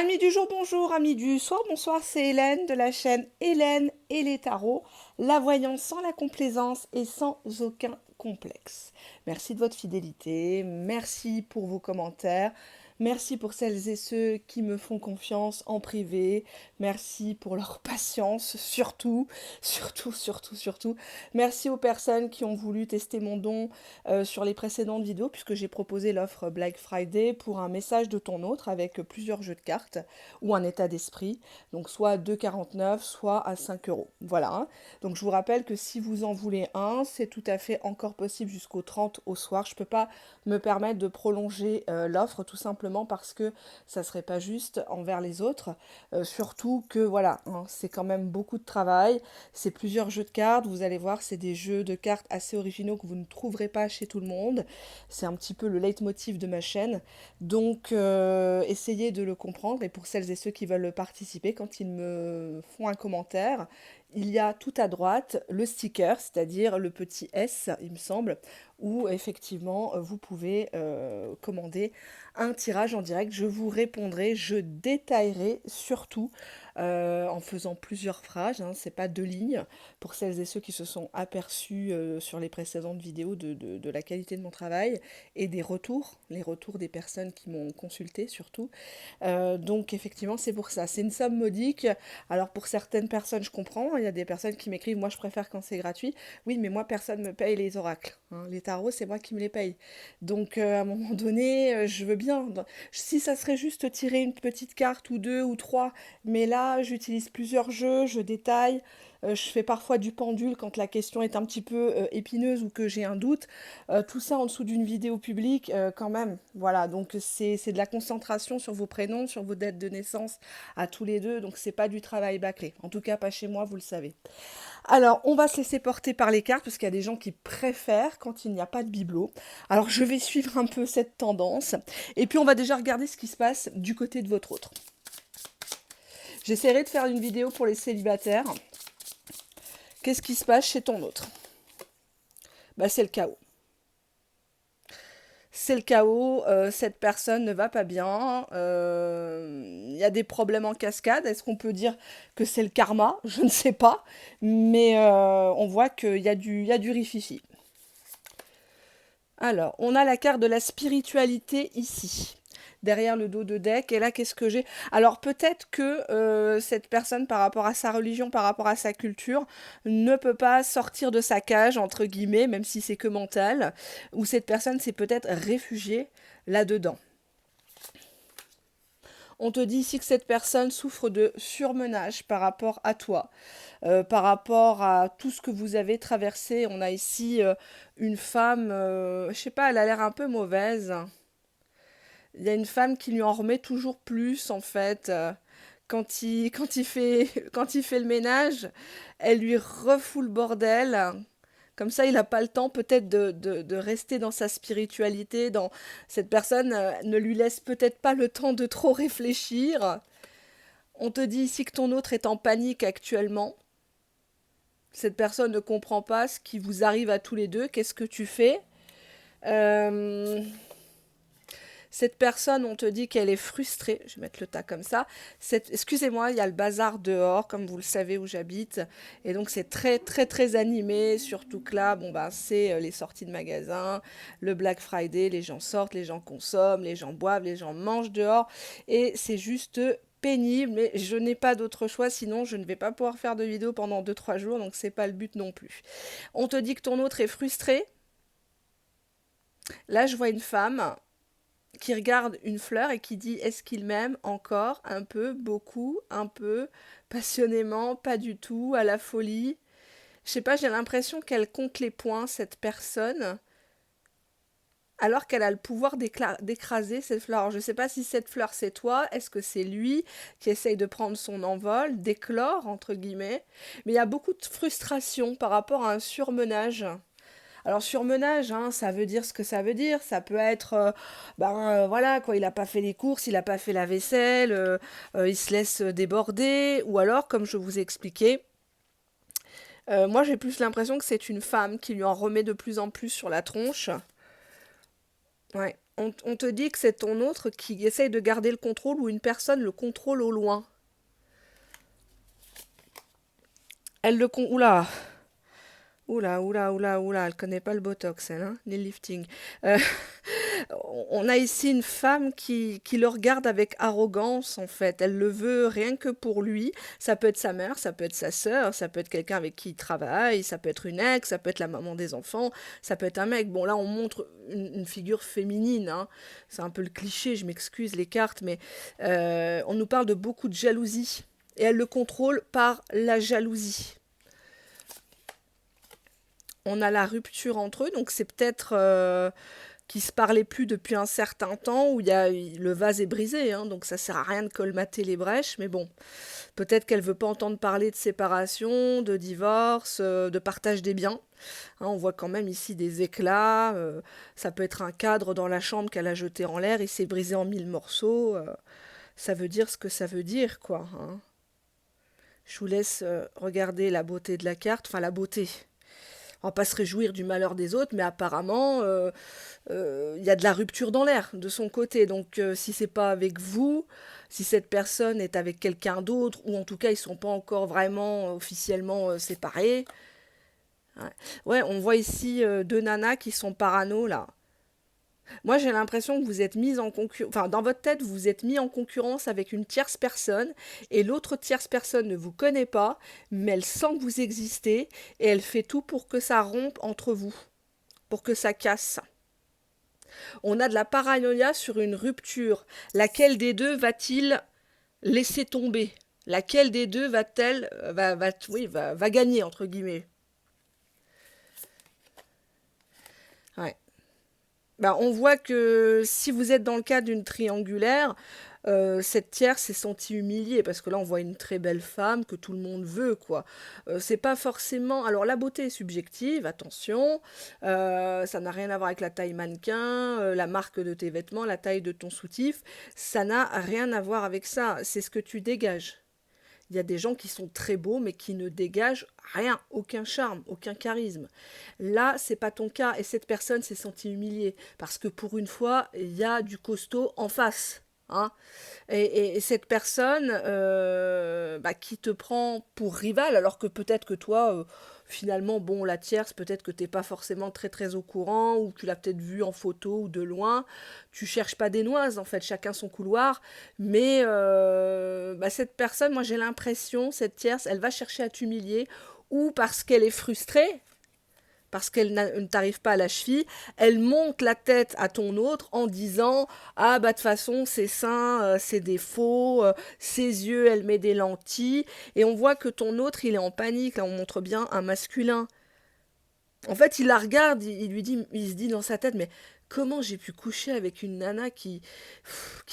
Amis du jour, bonjour, amis du soir, bonsoir, c'est Hélène de la chaîne Hélène et les tarots, la voyance sans la complaisance et sans aucun complexe. Merci de votre fidélité, merci pour vos commentaires, merci pour celles et ceux qui me font confiance en privé, merci pour leur patience, surtout. Merci aux personnes qui ont voulu tester mon don sur les précédentes vidéos, puisque j'ai proposé l'offre Black Friday pour un message de ton autre avec plusieurs jeux de cartes ou un état d'esprit, donc soit à 2,49, soit à 5 euros. Voilà. Hein. Donc je vous rappelle que si vous en voulez un, c'est tout à fait encore possible jusqu'au 30 au soir. Je ne peux pas me permettre de prolonger l'offre tout simplement parce que ça ne serait pas juste envers les autres. Surtout que voilà, hein, c'est quand même beaucoup de travail. C'est plusieurs jeux de cartes. Vous allez voir, c'est des jeux de cartes assez originaux que vous ne trouverez pas chez tout le monde. C'est un petit peu le leitmotiv de ma chaîne. Donc, essayez de le comprendre. Et pour celles et ceux qui veulent participer, quand ils me font un commentaire, il y a tout à droite le sticker, c'est-à-dire le petit S, il me semble, où effectivement vous pouvez commander un tirage en direct. Je vous répondrai, je détaillerai surtout en faisant plusieurs phrases, hein, c'est pas deux lignes, pour celles et ceux qui se sont aperçus sur les précédentes vidéos de la qualité de mon travail et des retours, les retours des personnes qui m'ont consulté surtout. Donc effectivement c'est pour ça, c'est une somme modique. Alors pour certaines personnes je comprends, il y a des personnes qui m'écrivent moi je préfère quand c'est gratuit. Oui mais moi personne me paye les oracles, hein. Les tarots c'est moi qui me les paye. Donc à un moment donné je veux bien, si ça serait juste tirer une petite carte ou deux ou trois, mais là j'utilise plusieurs jeux, je détaille. Je fais parfois du pendule quand la question est un petit peu épineuse ou que j'ai un doute. Tout ça en dessous d'une vidéo publique, quand même. Voilà, donc c'est de la concentration sur vos prénoms, sur vos dates de naissance à tous les deux. Donc c'est pas du travail bâclé. En tout cas, pas chez moi, vous le savez. Alors, on va se laisser porter par les cartes parce qu'il y a des gens qui préfèrent quand il n'y a pas de bibelot. Alors, je vais suivre un peu cette tendance. Et puis, on va déjà regarder ce qui se passe du côté de votre autre. J'essaierai de faire une vidéo pour les célibataires. Qu'est-ce qui se passe chez ton autre? Bah, c'est le chaos. C'est le chaos, cette personne ne va pas bien, il y a des problèmes en cascade. Est-ce qu'on peut dire que c'est le karma? Je ne sais pas, mais on voit qu'il y a du rififi. Alors, on a la carte de la spiritualité ici, derrière le dos de deck. Et là, qu'est-ce que j'ai? Alors, peut-être que cette personne, par rapport à sa religion, par rapport à sa culture, ne peut pas sortir de sa cage, entre guillemets, même si c'est que mental, ou cette personne s'est peut-être réfugiée là-dedans. On te dit ici que cette personne souffre de surmenage par rapport à toi, par rapport à tout ce que vous avez traversé. On a ici une femme, je sais pas, elle a l'air un peu mauvaise. Il y a une femme qui lui en remet toujours plus en fait. Quand il fait le ménage, elle lui refoule le bordel. Comme ça, il n'a pas le temps peut-être de rester dans sa spiritualité. Cette personne ne lui laisse peut-être pas le temps de trop réfléchir. On te dit ici que ton autre est en panique actuellement. Cette personne ne comprend pas ce qui vous arrive à tous les deux. Qu'est-ce que tu fais? euh, Cette personne, on te dit qu'elle est frustrée. Je vais mettre le tas comme ça. Excusez-moi, il y a le bazar dehors, comme vous le savez où j'habite. Et donc, c'est très animé. Surtout que là, bon, bah, c'est les sorties de magasins, le Black Friday. Les gens sortent, les gens consomment, les gens boivent, les gens mangent dehors. Et c'est juste pénible, mais je n'ai pas d'autre choix, sinon je ne vais pas pouvoir faire de vidéo pendant 2-3 jours, donc c'est pas le but non plus. On te dit que ton autre est frustré. Là, je vois une femme qui regarde une fleur et qui dit est-ce qu'il m'aime encore un peu, beaucoup, un peu, passionnément, pas du tout, à la folie. Je sais pas, j'ai l'impression qu'elle compte les points, cette personne, alors qu'elle a le pouvoir d'écraser cette fleur. Alors, je sais pas si cette fleur c'est toi, est-ce que c'est lui qui essaye de prendre son envol, d'éclore, entre guillemets, mais il y a beaucoup de frustration par rapport à un surmenage. Alors surmenage, hein, ça veut dire ce que ça veut dire. Ça peut être, voilà, quoi, il n'a pas fait les courses, il n'a pas fait la vaisselle, il se laisse déborder. Ou alors, comme je vous ai expliqué, moi j'ai plus l'impression que c'est une femme qui lui en remet de plus en plus sur la tronche. Ouais. On te dit que c'est ton autre qui essaye de garder le contrôle ou une personne le contrôle au loin. Oula, oula, elle connaît pas le botox, elle, hein, ni le lifting. Euh, on a ici une femme qui le regarde avec arrogance, en fait. Elle le veut rien que pour lui. Ça peut être sa mère, ça peut être sa sœur, ça peut être quelqu'un avec qui il travaille, ça peut être une ex, ça peut être la maman des enfants, ça peut être un mec. Bon, là, on montre une figure féminine, hein. C'est un peu le cliché, je m'excuse les cartes, mais on nous parle de beaucoup de jalousie. Et elle le contrôle par la jalousie. On a la rupture entre eux, donc c'est peut-être qu'ils se parlaient plus depuis un certain temps, où le vase est brisé, hein, donc ça sert à rien de colmater les brèches, mais bon, peut-être qu'elle veut pas entendre parler de séparation, de divorce, de partage des biens. Hein, on voit quand même ici des éclats, ça peut être un cadre dans la chambre qu'elle a jeté en l'air, il s'est brisé en 1000 morceaux, ça veut dire ce que ça veut dire, quoi. Hein. Je vous laisse regarder la beauté de la carte, enfin la beauté. On va pas se réjouir du malheur des autres, mais apparemment, il y a de la rupture dans l'air de son côté. Donc, si c'est pas avec vous, si cette personne est avec quelqu'un d'autre, ou en tout cas ils sont pas encore vraiment officiellement séparés. Ouais. Ouais, on voit ici deux nanas qui sont parano là. Moi, j'ai l'impression que vous êtes mis en concurrence, enfin, dans votre tête, vous vous êtes mis en concurrence avec une tierce personne, et l'autre tierce personne ne vous connaît pas, mais elle sent que vous existez, et elle fait tout pour que ça rompe entre vous, pour que ça casse. On a de la paranoïa sur une rupture. Laquelle des deux va-t-il laisser tomber? Laquelle des deux va-t-elle, va gagner, entre guillemets? Ouais. Bah, on voit que si vous êtes dans le cadre d'une triangulaire, cette tierce s'est sentie humiliée parce que là on voit une très belle femme que tout le monde veut, quoi. C'est pas forcément. Alors la beauté est subjective, attention. Ça n'a rien à voir avec la taille mannequin, la marque de tes vêtements, la taille de ton soutif. Ça n'a rien à voir avec ça. C'est ce que tu dégages. Il y a des gens qui sont très beaux, mais qui ne dégagent rien, aucun charme, aucun charisme. Là, c'est pas ton cas, et cette personne s'est sentie humiliée parce que pour une fois, il y a du costaud en face. Hein. Et cette personne qui te prend pour rival, alors que peut-être que toi, finalement, bon, la tierce, peut-être que t'es pas forcément très très au courant, ou tu l'as peut-être vue en photo ou de loin. Tu cherches pas des noises, en fait, chacun son couloir. Mais cette personne, moi j'ai l'impression, cette tierce, elle va chercher à t'humilier, ou parce qu'elle est frustrée, parce qu'elle ne t'arrive pas à la cheville, elle monte la tête à ton autre en disant ah bah de toute façon ses seins c'est des faux, ses yeux elle met des lentilles, et on voit que ton autre il est en panique, là on montre bien un masculin. En fait, il la regarde, il se dit dans sa tête, mais comment j'ai pu coucher avec une nana qui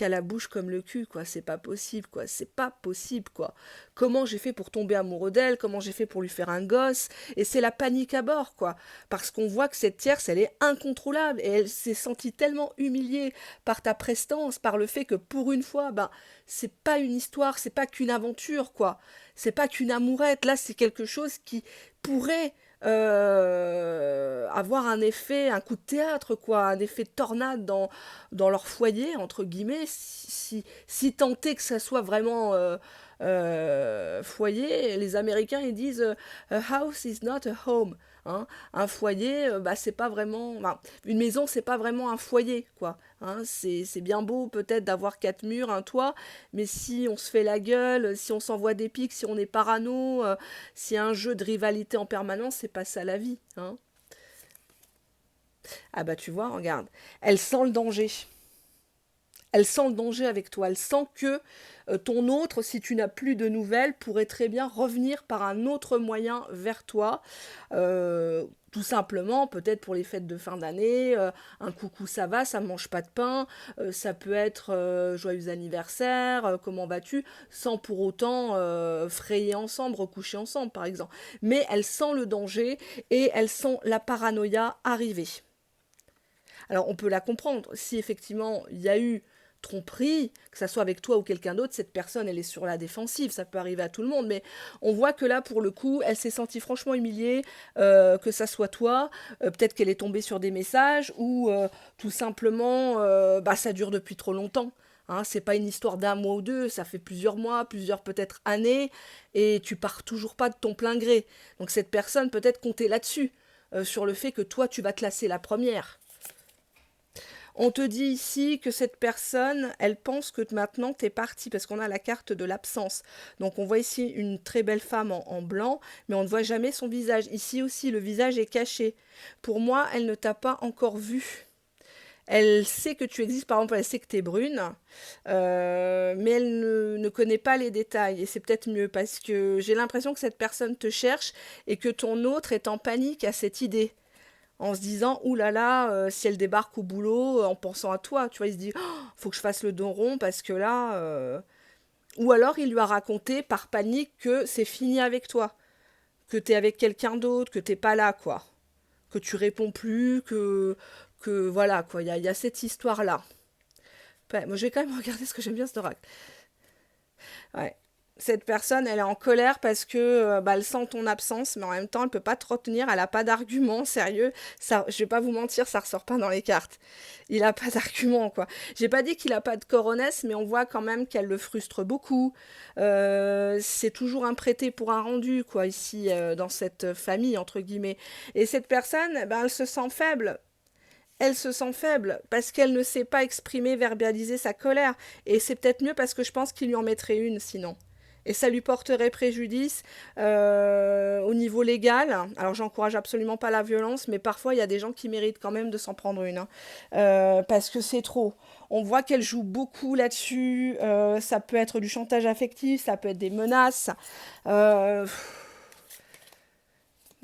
a la bouche comme le cul, quoi. C'est pas possible, quoi. C'est pas possible, quoi. Comment j'ai fait pour tomber amoureux d'elle? Comment j'ai fait pour lui faire un gosse? Et c'est la panique à bord, quoi. Parce qu'on voit que cette tierce, elle est incontrôlable. Et elle s'est sentie tellement humiliée par ta prestance, par le fait que pour une fois, ben, c'est pas une histoire, c'est pas qu'une aventure, quoi. C'est pas qu'une amourette. Là, c'est quelque chose qui pourrait avoir un effet, un coup de théâtre, quoi, un effet de tornade dans leur foyer, entre guillemets, si tant est que ça soit vraiment foyer. Les Américains, ils disent a house is not a home. Hein. Un foyer, c'est pas vraiment. Enfin, une maison, c'est pas vraiment un foyer, quoi. Hein. C'est bien beau, peut-être, d'avoir quatre murs, un toit, mais si on se fait la gueule, si on s'envoie des pics, si on est parano, s'il y a un jeu de rivalité en permanence, c'est pas ça la vie. Hein. Ah bah tu vois, regarde, elle sent le danger. Elle sent le danger avec toi. Elle sent que ton autre, si tu n'as plus de nouvelles, pourrait très bien revenir par un autre moyen vers toi. Tout simplement, peut-être pour les fêtes de fin d'année, un coucou ça va, ça ne mange pas de pain, ça peut être joyeux anniversaire, comment vas-tu, sans pour autant frayer ensemble, recoucher ensemble par exemple. Mais elle sent le danger et elle sent la paranoïa arriver. Alors on peut la comprendre, si effectivement il y a eu tromperie, que ça soit avec toi ou quelqu'un d'autre, cette personne, elle est sur la défensive. Ça peut arriver à tout le monde, mais on voit que là, pour le coup, elle s'est sentie franchement humiliée, que ça soit toi. Peut-être qu'elle est tombée sur des messages ou tout simplement, bah, ça dure depuis trop longtemps. Hein, c'est pas une histoire d'un mois ou deux, ça fait plusieurs mois, plusieurs peut-être années, et tu pars toujours pas de ton plein gré. Donc cette personne peut-être compter là-dessus, sur le fait que toi tu vas te lasser la première. On te dit ici que cette personne, elle pense que maintenant t'es parti, parce qu'on a la carte de l'absence. Donc on voit ici une très belle femme en blanc, mais on ne voit jamais son visage. Ici aussi, le visage est caché. Pour moi, elle ne t'a pas encore vu. Elle sait que tu existes, par exemple, elle sait que tu es brune, mais elle ne connaît pas les détails. Et c'est peut-être mieux parce que j'ai l'impression que cette personne te cherche et que ton autre est en panique à cette idée. En se disant, ouh là là, si elle débarque au boulot, en pensant à toi, tu vois, il se dit, oh, faut que je fasse le dos rond parce que là. Ou alors il lui a raconté par panique que c'est fini avec toi, que t'es avec quelqu'un d'autre, que t'es pas là, quoi. Que tu réponds plus, que voilà, quoi. Il y a cette histoire-là. Ouais, moi, je vais quand même regarder ce que j'aime bien ce oracle. Ouais. Cette personne, elle est en colère parce que bah, elle sent ton absence, mais en même temps, elle peut pas te retenir. Elle a pas d'argument sérieux. Ça, je vais pas vous mentir, ça ressort pas dans les cartes. Il a pas d'argument, quoi. J'ai pas dit qu'il a pas de coronesse, mais on voit quand même qu'elle le frustre beaucoup. C'est toujours un prêté pour un rendu, quoi, ici, dans cette famille, entre guillemets. Et cette personne, ben, elle se sent faible. Elle se sent faible parce qu'elle ne sait pas exprimer, verbaliser sa colère. Et c'est peut-être mieux parce que je pense qu'il lui en mettrait une sinon. Et ça lui porterait préjudice au niveau légal. Alors j'encourage absolument pas la violence, mais parfois il y a des gens qui méritent quand même de s'en prendre une. Hein. Parce que c'est trop. On voit qu'elle joue beaucoup là-dessus. Ça peut être du chantage affectif, ça peut être des menaces. Euh,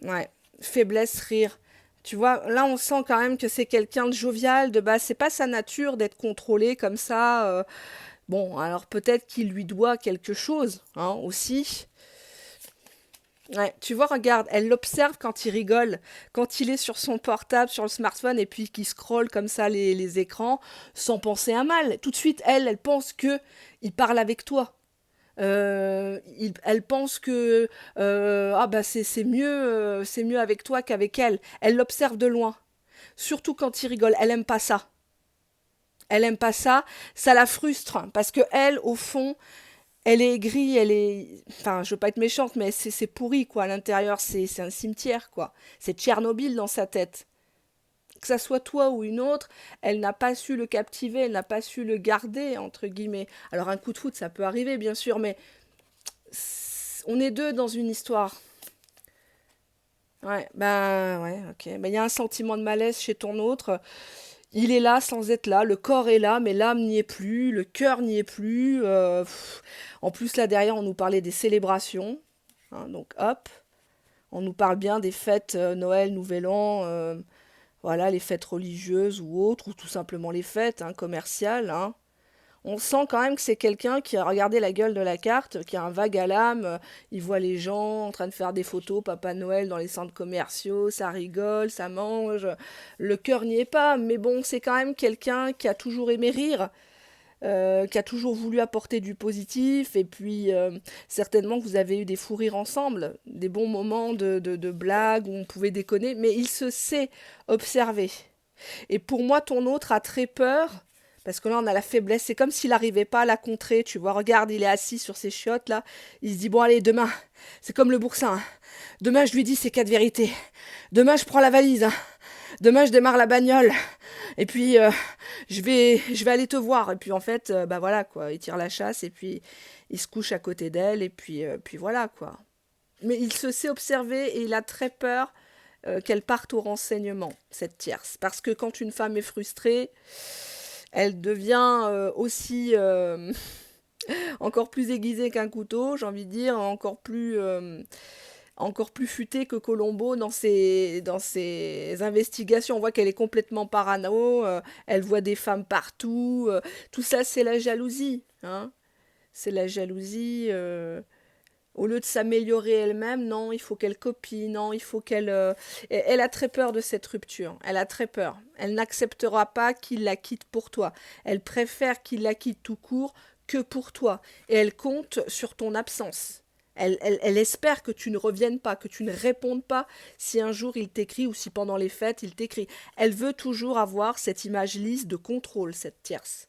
ouais, faiblesse, rire. Tu vois, là on sent quand même que c'est quelqu'un de jovial, de base, c'est pas sa nature d'être contrôlé comme ça. Bon, alors peut-être qu'il lui doit quelque chose, hein, aussi. Ouais, tu vois, regarde, elle l'observe quand il rigole, quand il est sur son portable, sur le smartphone, et puis qu'il scrolle comme ça les écrans, sans penser à mal. Tout de suite, elle pense que il parle avec toi. Elle pense que ah bah c'est mieux avec toi qu'avec elle. Elle l'observe de loin. Surtout quand il rigole, elle aime pas ça. Elle aime pas ça, ça la frustre parce que elle, au fond, elle est aigrie, elle est, enfin, je veux pas être méchante, mais c'est pourri quoi. À l'intérieur, c'est un cimetière quoi. C'est Tchernobyl dans sa tête. Que ça soit toi ou une autre, elle n'a pas su le captiver, elle n'a pas su le garder entre guillemets. Alors un coup de foot, ça peut arriver bien sûr, mais on est deux dans une histoire. Ouais, ben ouais, ok. Ben, il y a un sentiment de malaise chez ton autre. Il est là sans être là, le corps est là, mais l'âme n'y est plus, le cœur n'y est plus. En plus, là derrière, on nous parlait des célébrations. Hein, donc hop, on nous parle bien des fêtes Noël, Nouvel An, voilà, les fêtes religieuses ou autres, ou tout simplement les fêtes hein, commerciales. Hein. On sent quand même que c'est quelqu'un qui a regardé la gueule de la carte, qui a un vague à l'âme. Il voit les gens en train de faire des photos, Papa Noël dans les centres commerciaux, ça rigole, ça mange. Le cœur n'y est pas, mais bon, c'est quand même quelqu'un qui a toujours aimé rire, qui a toujours voulu apporter du positif. Et puis, certainement que vous avez eu des fous rires ensemble, des bons moments de blagues où on pouvait déconner, mais il se sait observer. Et pour moi, ton autre a très peur parce que là, on a la faiblesse. C'est comme s'il n'arrivait pas à la contrer. Tu vois, regarde, il est assis sur ses chiottes, là. Il se dit, bon, allez, demain, c'est comme le boursin. Hein. Demain, je lui dis ces quatre vérités. Demain, je prends la valise. Hein. Demain, je démarre la bagnole. Et puis, je vais aller te voir. Et puis, en fait, bah voilà, quoi. Il tire la chasse et puis il se couche à côté d'elle. Et puis voilà, quoi. Mais il se sait observer et il a très peur qu'elle parte au renseignement, cette tierce. Parce que quand une femme est frustrée, elle devient aussi encore plus aiguisée qu'un couteau, j'ai envie de dire, encore plus futée que Colombo dans ses investigations. On voit qu'elle est complètement parano, elle voit des femmes partout. Tout ça, c'est la jalousie. Hein. C'est la jalousie. Au lieu de s'améliorer elle-même, non, il faut qu'elle copie, non, il faut qu'elle... elle a très peur de cette rupture, elle a très peur. Elle n'acceptera pas qu'il la quitte pour toi. Elle préfère qu'il la quitte tout court que pour toi. Et elle compte sur ton absence. Elle espère que tu ne reviennes pas, que tu ne répondes pas si un jour il t'écrit ou si pendant les fêtes il t'écrit. Elle veut toujours avoir cette image lisse de contrôle, cette tierce.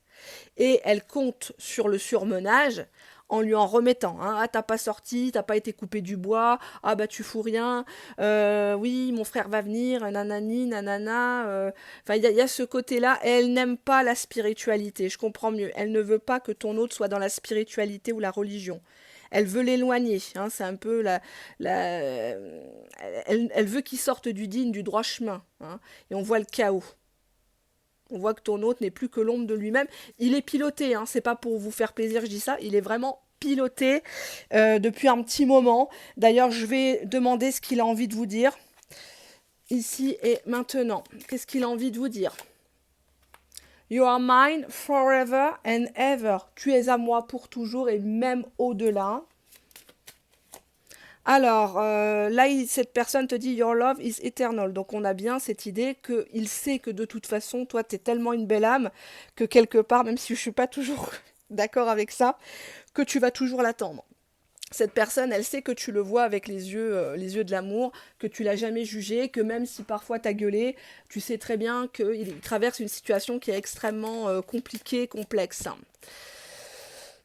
Et elle compte sur le surmenage en lui en remettant. Hein. Ah, t'as pas sorti, t'as pas été coupé du bois, ah bah tu fous rien, oui, mon frère va venir, nanani, nanana. Enfin, il y a ce côté-là, et elle n'aime pas la spiritualité, je comprends mieux. Elle ne veut pas que ton hôte soit dans la spiritualité ou la religion. Elle veut l'éloigner, hein, c'est un peu elle veut qu'il sorte du digne, du droit chemin. Hein, et on voit le chaos. On voit que ton hôte n'est plus que l'ombre de lui-même. Il est piloté, hein, c'est pas pour vous faire plaisir, je dis ça. Il est vraiment piloté depuis un petit moment. D'ailleurs, je vais demander ce qu'il a envie de vous dire ici et maintenant. Qu'est-ce qu'il a envie de vous dire? You are mine forever and ever. Tu es à moi pour toujours et même au-delà. Alors, là, cette personne te dit Your love is eternal. Donc, on a bien cette idée qu'il sait que de toute façon, toi, tu es tellement une belle âme que quelque part, même si je ne suis pas toujours d'accord avec ça, que tu vas toujours l'attendre. Cette personne, elle sait que tu le vois avec les yeux de l'amour, que tu l'as jamais jugé, que même si parfois t'as gueulé, tu sais très bien qu'il traverse une situation qui est extrêmement compliquée, complexe.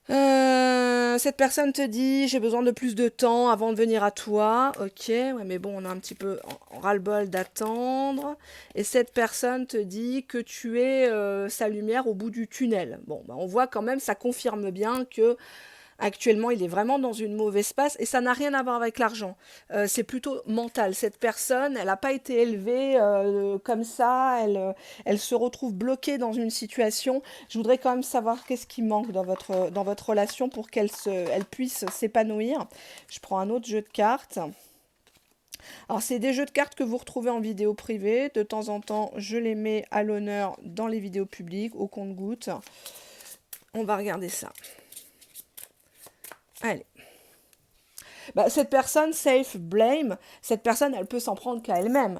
Cette personne te dit j'ai besoin de plus de temps avant de venir à toi. Ok, ouais, mais bon, on a un petit peu en ras-le-bol d'attendre. Et cette personne te dit que tu es sa lumière au bout du tunnel. Bon, bah, on voit quand même, ça confirme bien que actuellement, il est vraiment dans une mauvaise passe et ça n'a rien à voir avec l'argent. C'est plutôt mental. Cette personne, elle n'a pas été élevée comme ça. Elle se retrouve bloquée dans une situation. Je voudrais quand même savoir qu'est-ce qui manque dans votre relation pour elle puisse s'épanouir. Je prends un autre jeu de cartes. Alors, c'est des jeux de cartes que vous retrouvez en vidéo privée. De temps en temps, je les mets à l'honneur dans les vidéos publiques, au compte-gouttes. On va regarder ça. Allez. Bah, cette personne, safe, blame, cette personne, elle peut s'en prendre qu'à elle-même.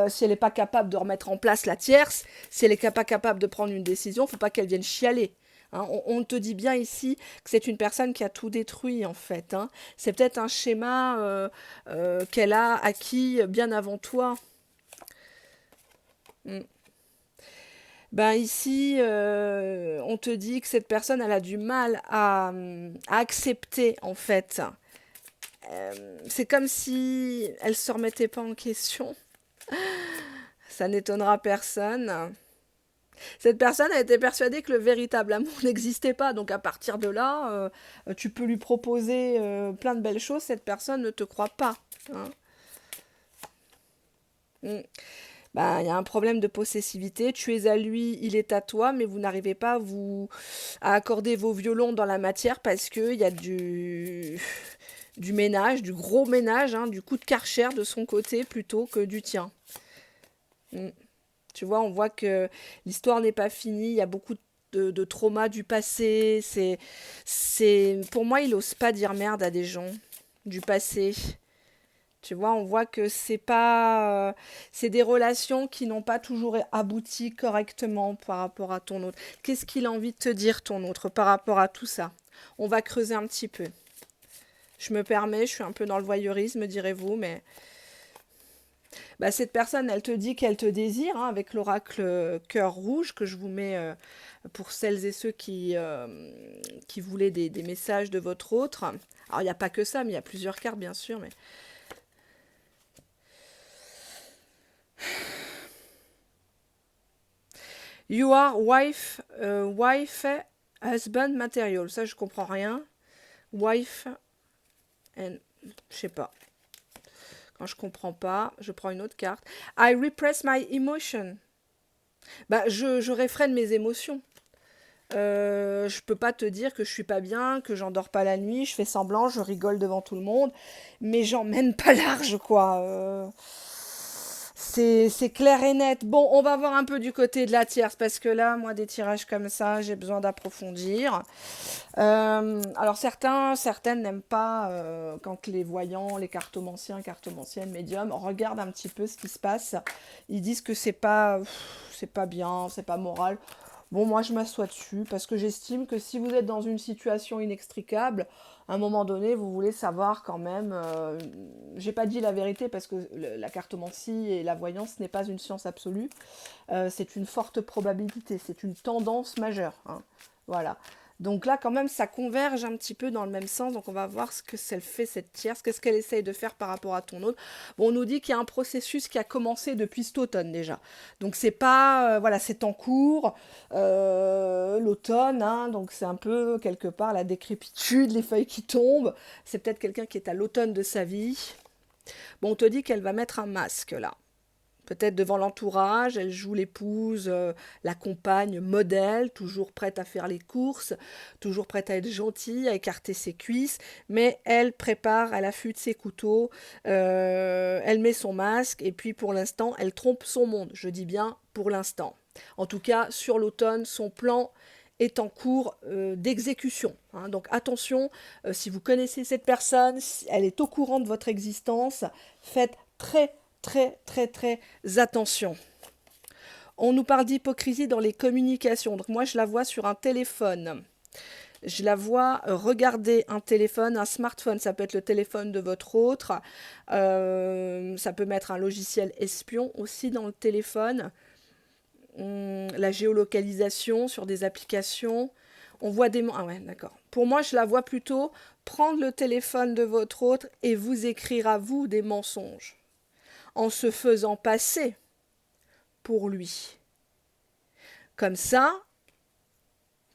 Si elle n'est pas capable de remettre en place la tierce, si elle n'est pas capable de prendre une décision, il ne faut pas qu'elle vienne chialer. Hein, on te dit bien ici que c'est une personne qui a tout détruit en fait. Hein. C'est peut-être un schéma qu'elle a acquis bien avant toi. Mm. Ben ici, on te dit que cette personne, elle a du mal à accepter en fait. C'est comme si elle se remettait pas en question. Ça n'étonnera personne. Cette personne a été persuadée que le véritable amour n'existait pas. Donc à partir de là, tu peux lui proposer plein de belles choses. Cette personne ne te croit pas. Hein. Mm. Ben, il y a un problème de possessivité. Tu es à lui, il est à toi, mais vous n'arrivez pas à accorder vos violons dans la matière parce qu'il y a du ménage, du gros ménage, hein, du coup de Karcher de son côté plutôt que du tien. Mm. Tu vois, on voit que l'histoire n'est pas finie, il y a beaucoup de traumas du passé. Pour moi, il n'ose pas dire merde à des gens du passé. Tu vois, on voit que c'est pas, c'est des relations qui n'ont pas toujours abouti correctement par rapport à ton autre. Qu'est-ce qu'il a envie de te dire, ton autre, par rapport à tout ça? On va creuser un petit peu. Je me permets, je suis un peu dans le voyeurisme, direz-vous, mais bah, cette personne, elle te dit qu'elle te désire, hein, avec l'oracle cœur rouge que je vous mets pour celles et ceux qui voulaient des messages de votre autre. Alors, il n'y a pas que ça, mais il y a plusieurs cartes, bien sûr, mais... You are wife, husband material. Ça, je comprends rien. Wife, and... Je sais pas. Quand je comprends pas, je prends une autre carte. I repress my emotion. Bah, je réfrène mes émotions. Je peux pas te dire que je suis pas bien, que j'endors pas la nuit, je fais semblant, je rigole devant tout le monde, mais j'emmène pas large, quoi. C'est clair et net. Bon, on va voir un peu du côté de la tierce, parce que là, moi, des tirages comme ça, j'ai besoin d'approfondir. Alors certaines n'aiment pas quand les voyants, les cartomanciens, cartomanciennes, médiums regardent un petit peu ce qui se passe. Ils disent que c'est pas bien, c'est pas moral. Bon, moi je m'assois dessus parce que j'estime que si vous êtes dans une situation inextricable, à un moment donné, vous voulez savoir quand même. J'ai pas dit la vérité parce que la cartomancie et la voyance n'est pas une science absolue. C'est une forte probabilité, c'est une tendance majeure, hein. Voilà. Donc là, quand même, ça converge un petit peu dans le même sens. Donc on va voir ce que elle fait, cette tierce, qu'est-ce qu'elle essaye de faire par rapport à ton autre. Bon, on nous dit qu'il y a un processus qui a commencé depuis cet automne déjà. Donc c'est pas, voilà, c'est en cours, l'automne, hein, donc c'est un peu quelque part la décrépitude, les feuilles qui tombent. C'est peut-être quelqu'un qui est à l'automne de sa vie. Bon, on te dit qu'elle va mettre un masque là. Peut-être devant l'entourage, elle joue l'épouse, la compagne modèle, toujours prête à faire les courses, toujours prête à être gentille, à écarter ses cuisses, mais elle prépare, elle affûte ses couteaux, elle met son masque, et puis pour l'instant, elle trompe son monde. Je dis bien pour l'instant. En tout cas, sur l'automne, son plan est en cours d'exécution, hein. Donc attention, si vous connaissez cette personne, si elle est au courant de votre existence, faites très attention. On nous parle d'hypocrisie dans les communications. Donc moi, je la vois sur un téléphone. Je la vois regarder un téléphone, un smartphone. Ça peut être le téléphone de votre autre. Ça peut mettre un logiciel espion aussi dans le téléphone. La géolocalisation sur des applications. On voit des... Ah ouais, d'accord. Pour moi, je la vois plutôt prendre le téléphone de votre autre et vous écrire à vous des mensonges en se faisant passer pour lui. Comme ça,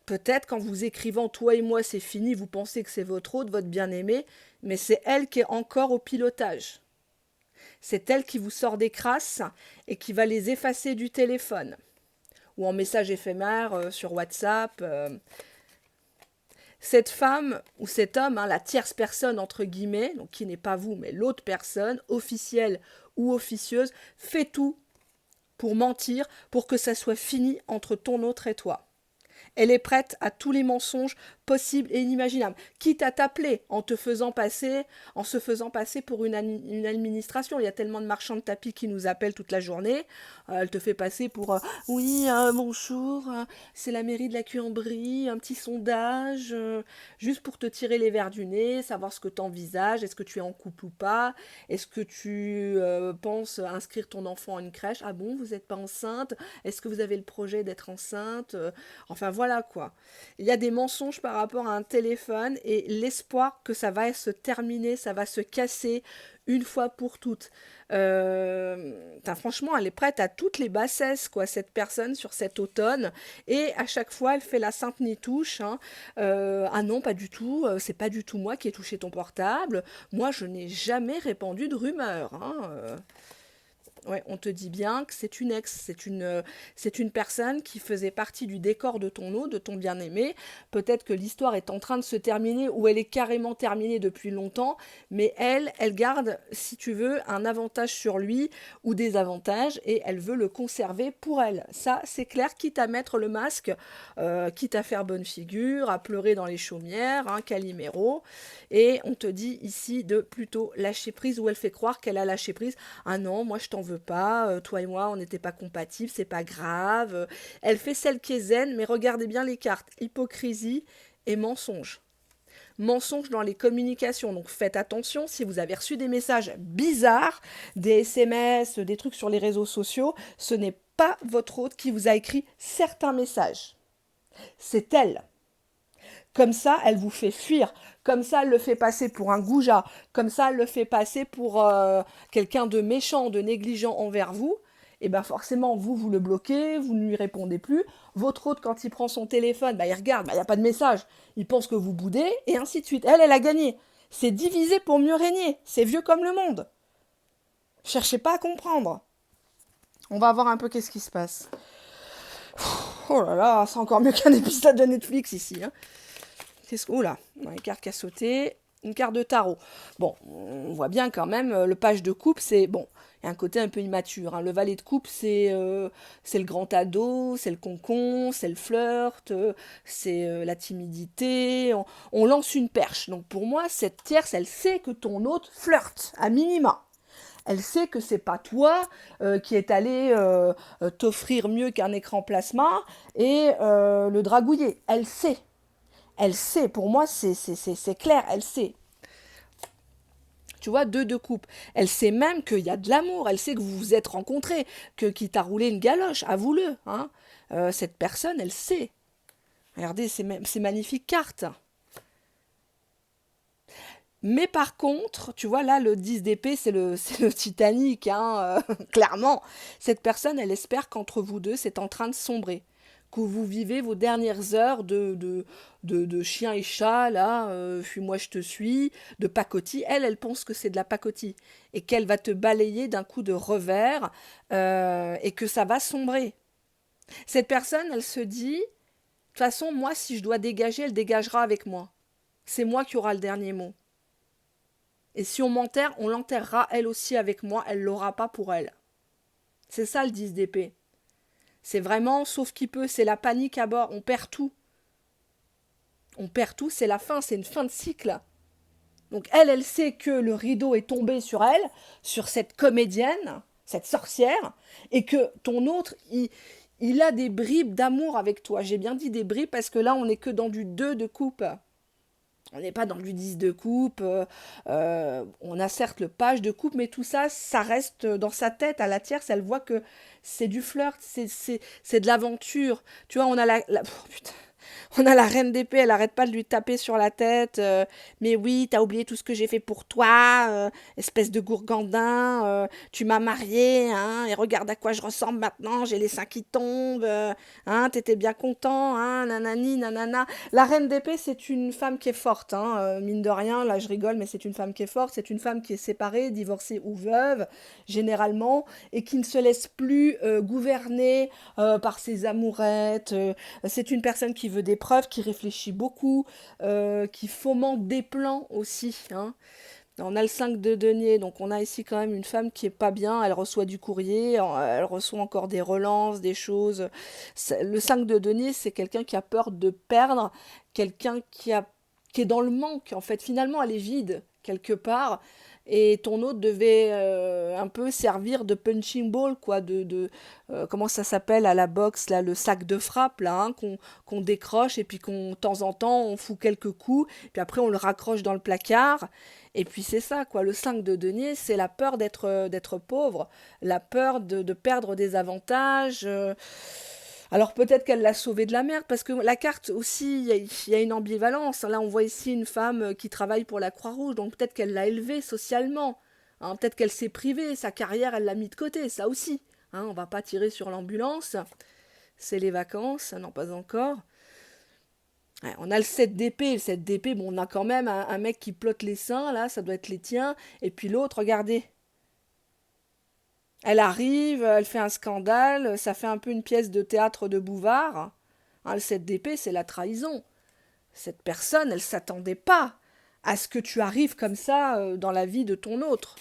peut-être qu'en vous écrivant toi et moi c'est fini, vous pensez que c'est votre autre, votre bien-aimé, mais c'est elle qui est encore au pilotage. C'est elle qui vous sort des crasses et qui va les effacer du téléphone ou en message éphémère sur WhatsApp. Cette femme ou cet homme, hein, la tierce personne entre guillemets, donc qui n'est pas vous mais l'autre personne, officielle ou officieuse, fait tout pour mentir, pour que ça soit fini entre ton autre et toi. Elle est prête à tous les mensonges possibles et inimaginables, quitte à t'appeler en te faisant passer, en se faisant passer pour une administration. Il y a tellement de marchands de tapis qui nous appellent toute la journée. Elle te fait passer pour oui, bonjour, c'est la mairie de la Cuambrie, un petit sondage, juste pour te tirer les verres du nez, savoir ce que tu envisages, est-ce que tu es en couple ou pas, est-ce que tu penses inscrire ton enfant à une crèche, ah bon, vous n'êtes pas enceinte, est-ce que vous avez le projet d'être enceinte, enfin voilà quoi. Il y a des mensonges par rapport à un téléphone et l'espoir que ça va se terminer, ça va se casser une fois pour toutes. Franchement, elle est prête à toutes les bassesses, quoi, cette personne sur cet automne. Et à chaque fois, elle fait la sainte nitouche, hein. Ah non, pas du tout, c'est pas du tout moi qui ai touché ton portable. Moi, je n'ai jamais répandu de rumeurs, hein. Ouais, on te dit bien que c'est une ex, c'est une personne qui faisait partie du décor de ton eau, de ton bien-aimé. Peut-être que l'histoire est en train de se terminer ou elle est carrément terminée depuis longtemps, mais elle garde, si tu veux, un avantage sur lui ou des avantages et elle veut le conserver pour elle. Ça, c'est clair, quitte à mettre le masque, quitte à faire bonne figure, à pleurer dans les chaumières, hein, Calimero. Et on te dit ici de plutôt lâcher prise où elle fait croire qu'elle a lâché prise. Ah non, moi je t'en veux pas, toi et moi on n'était pas compatibles, c'est pas grave. Elle fait celle qui est zen, mais regardez bien les cartes, hypocrisie et mensonge. Mensonge dans les communications, donc faites attention si vous avez reçu des messages bizarres, des SMS, des trucs sur les réseaux sociaux, ce n'est pas votre hôte qui vous a écrit certains messages. C'est elle. Comme ça, elle vous fait fuir. Comme ça, elle le fait passer pour un goujat. Comme ça, elle le fait passer pour quelqu'un de méchant, de négligent envers vous. Et bien forcément, vous le bloquez, vous ne lui répondez plus. Votre hôte, quand il prend son téléphone, il regarde, il n'y a pas de message. Il pense que vous boudez, et ainsi de suite. Elle a gagné. C'est diviser pour mieux régner. C'est vieux comme le monde. Cherchez pas à comprendre. On va voir un peu qu'est-ce qui se passe. Oh là là, c'est encore mieux qu'un épisode de Netflix ici, hein. Oh là, les cartes qui a sauté. une carte de tarot. Bon, on voit bien quand même, le page de coupe, c'est bon. Il y a un côté un peu immature, hein. Le valet de coupe, c'est le grand ado, c'est le concon, c'est le flirt, c'est la timidité. On lance une perche. Donc pour moi, cette tierce, elle sait que ton hôte flirte, à minima. Elle sait que c'est pas toi qui est allé t'offrir mieux qu'un écran plasma et le dragouiller. Elle sait. Elle sait. Pour moi, c'est clair. Elle sait. Tu vois, deux de coupe. Elle sait même qu'il y a de l'amour. Elle sait que vous vous êtes rencontrés, que qui t'a roulé une galoche. Avoue-le. Hein. Cette personne, elle sait. Regardez, ces magnifiques cartes. Mais par contre, tu vois, là, le 10 d'épée, c'est le Titanic, hein, clairement. Cette personne, elle espère qu'entre vous deux, c'est en train de sombrer. Que vous vivez vos dernières heures de chien et chat, là, fuis-moi, je te suis, de pacotille. Elle pense que c'est de la pacotille. Et qu'elle va te balayer d'un coup de revers et que ça va sombrer. Cette personne, elle se dit, de toute façon, moi, si je dois dégager, elle dégagera avec moi. C'est moi qui aura le dernier mot. Et si on m'enterre, on l'enterrera elle aussi avec moi, elle l'aura pas pour elle. C'est ça le 10 d'épée. C'est vraiment, sauf qui peut, c'est la panique à bord, on perd tout. On perd tout, c'est la fin, c'est une fin de cycle. Donc elle sait que le rideau est tombé sur elle, sur cette comédienne, cette sorcière, et que ton autre, il a des bribes d'amour avec toi. J'ai bien dit des bribes parce que là, on n'est que dans du 2 de coupe. On n'est pas dans du 10 de coupe, on a certes le page de coupe, mais tout ça, ça reste dans sa tête. À la tierce, elle voit que c'est du flirt, c'est de l'aventure. Tu vois, oh, putain. On a la reine d'épée, elle arrête pas de lui taper sur la tête. Mais oui, t'as oublié tout ce que j'ai fait pour toi, espèce de gourgandin. Tu m'as marié, hein, et regarde à quoi je ressemble maintenant. J'ai les seins qui tombent. Hein, t'étais bien content, hein, nanani, nanana. La reine d'épée, c'est une femme qui est forte, hein, mine de rien. Là, je rigole, mais c'est une femme qui est forte. C'est une femme qui est séparée, divorcée ou veuve, généralement, et qui ne se laisse plus gouverner par ses amourettes. C'est une personne qui veut des preuves, qui réfléchit beaucoup, qui fomente des plans aussi. Hein. On a le 5 de denier, donc on a ici quand même une femme qui est pas bien, elle reçoit du courrier, elle reçoit encore des relances, des choses. Le 5 de denier, c'est quelqu'un qui a peur de perdre, quelqu'un qui est dans le manque, en fait. Finalement, elle est vide, quelque part, et ton hôte devait un peu servir de punching ball, quoi, comment ça s'appelle à la boxe, là, le sac de frappe, là, hein, qu'on décroche, et puis de temps en temps, on fout quelques coups, puis après, on le raccroche dans le placard, et puis c'est ça, quoi, le 5 de denier, c'est la peur d'être pauvre, la peur de perdre des avantages. Alors peut-être qu'elle l'a sauvé de la merde, parce que la carte aussi, il y a une ambivalence. Là, on voit ici une femme qui travaille pour la Croix-Rouge, donc peut-être qu'elle l'a élevée socialement. Hein, peut-être qu'elle s'est privée, sa carrière, elle l'a mis de côté, ça aussi. Hein, on va pas tirer sur l'ambulance. C'est les vacances, non pas encore. Ouais, on a le 7 d'épée. Le 7 d'épée, bon, on a quand même un mec qui plotte les seins, là, ça doit être les tiens. Et puis l'autre, regardez. Elle arrive, elle fait un scandale, ça fait un peu une pièce de théâtre de Bouvard. Hein, le 7 d'épée, c'est la trahison. Cette personne, elle s'attendait pas à ce que tu arrives comme ça dans la vie de ton autre.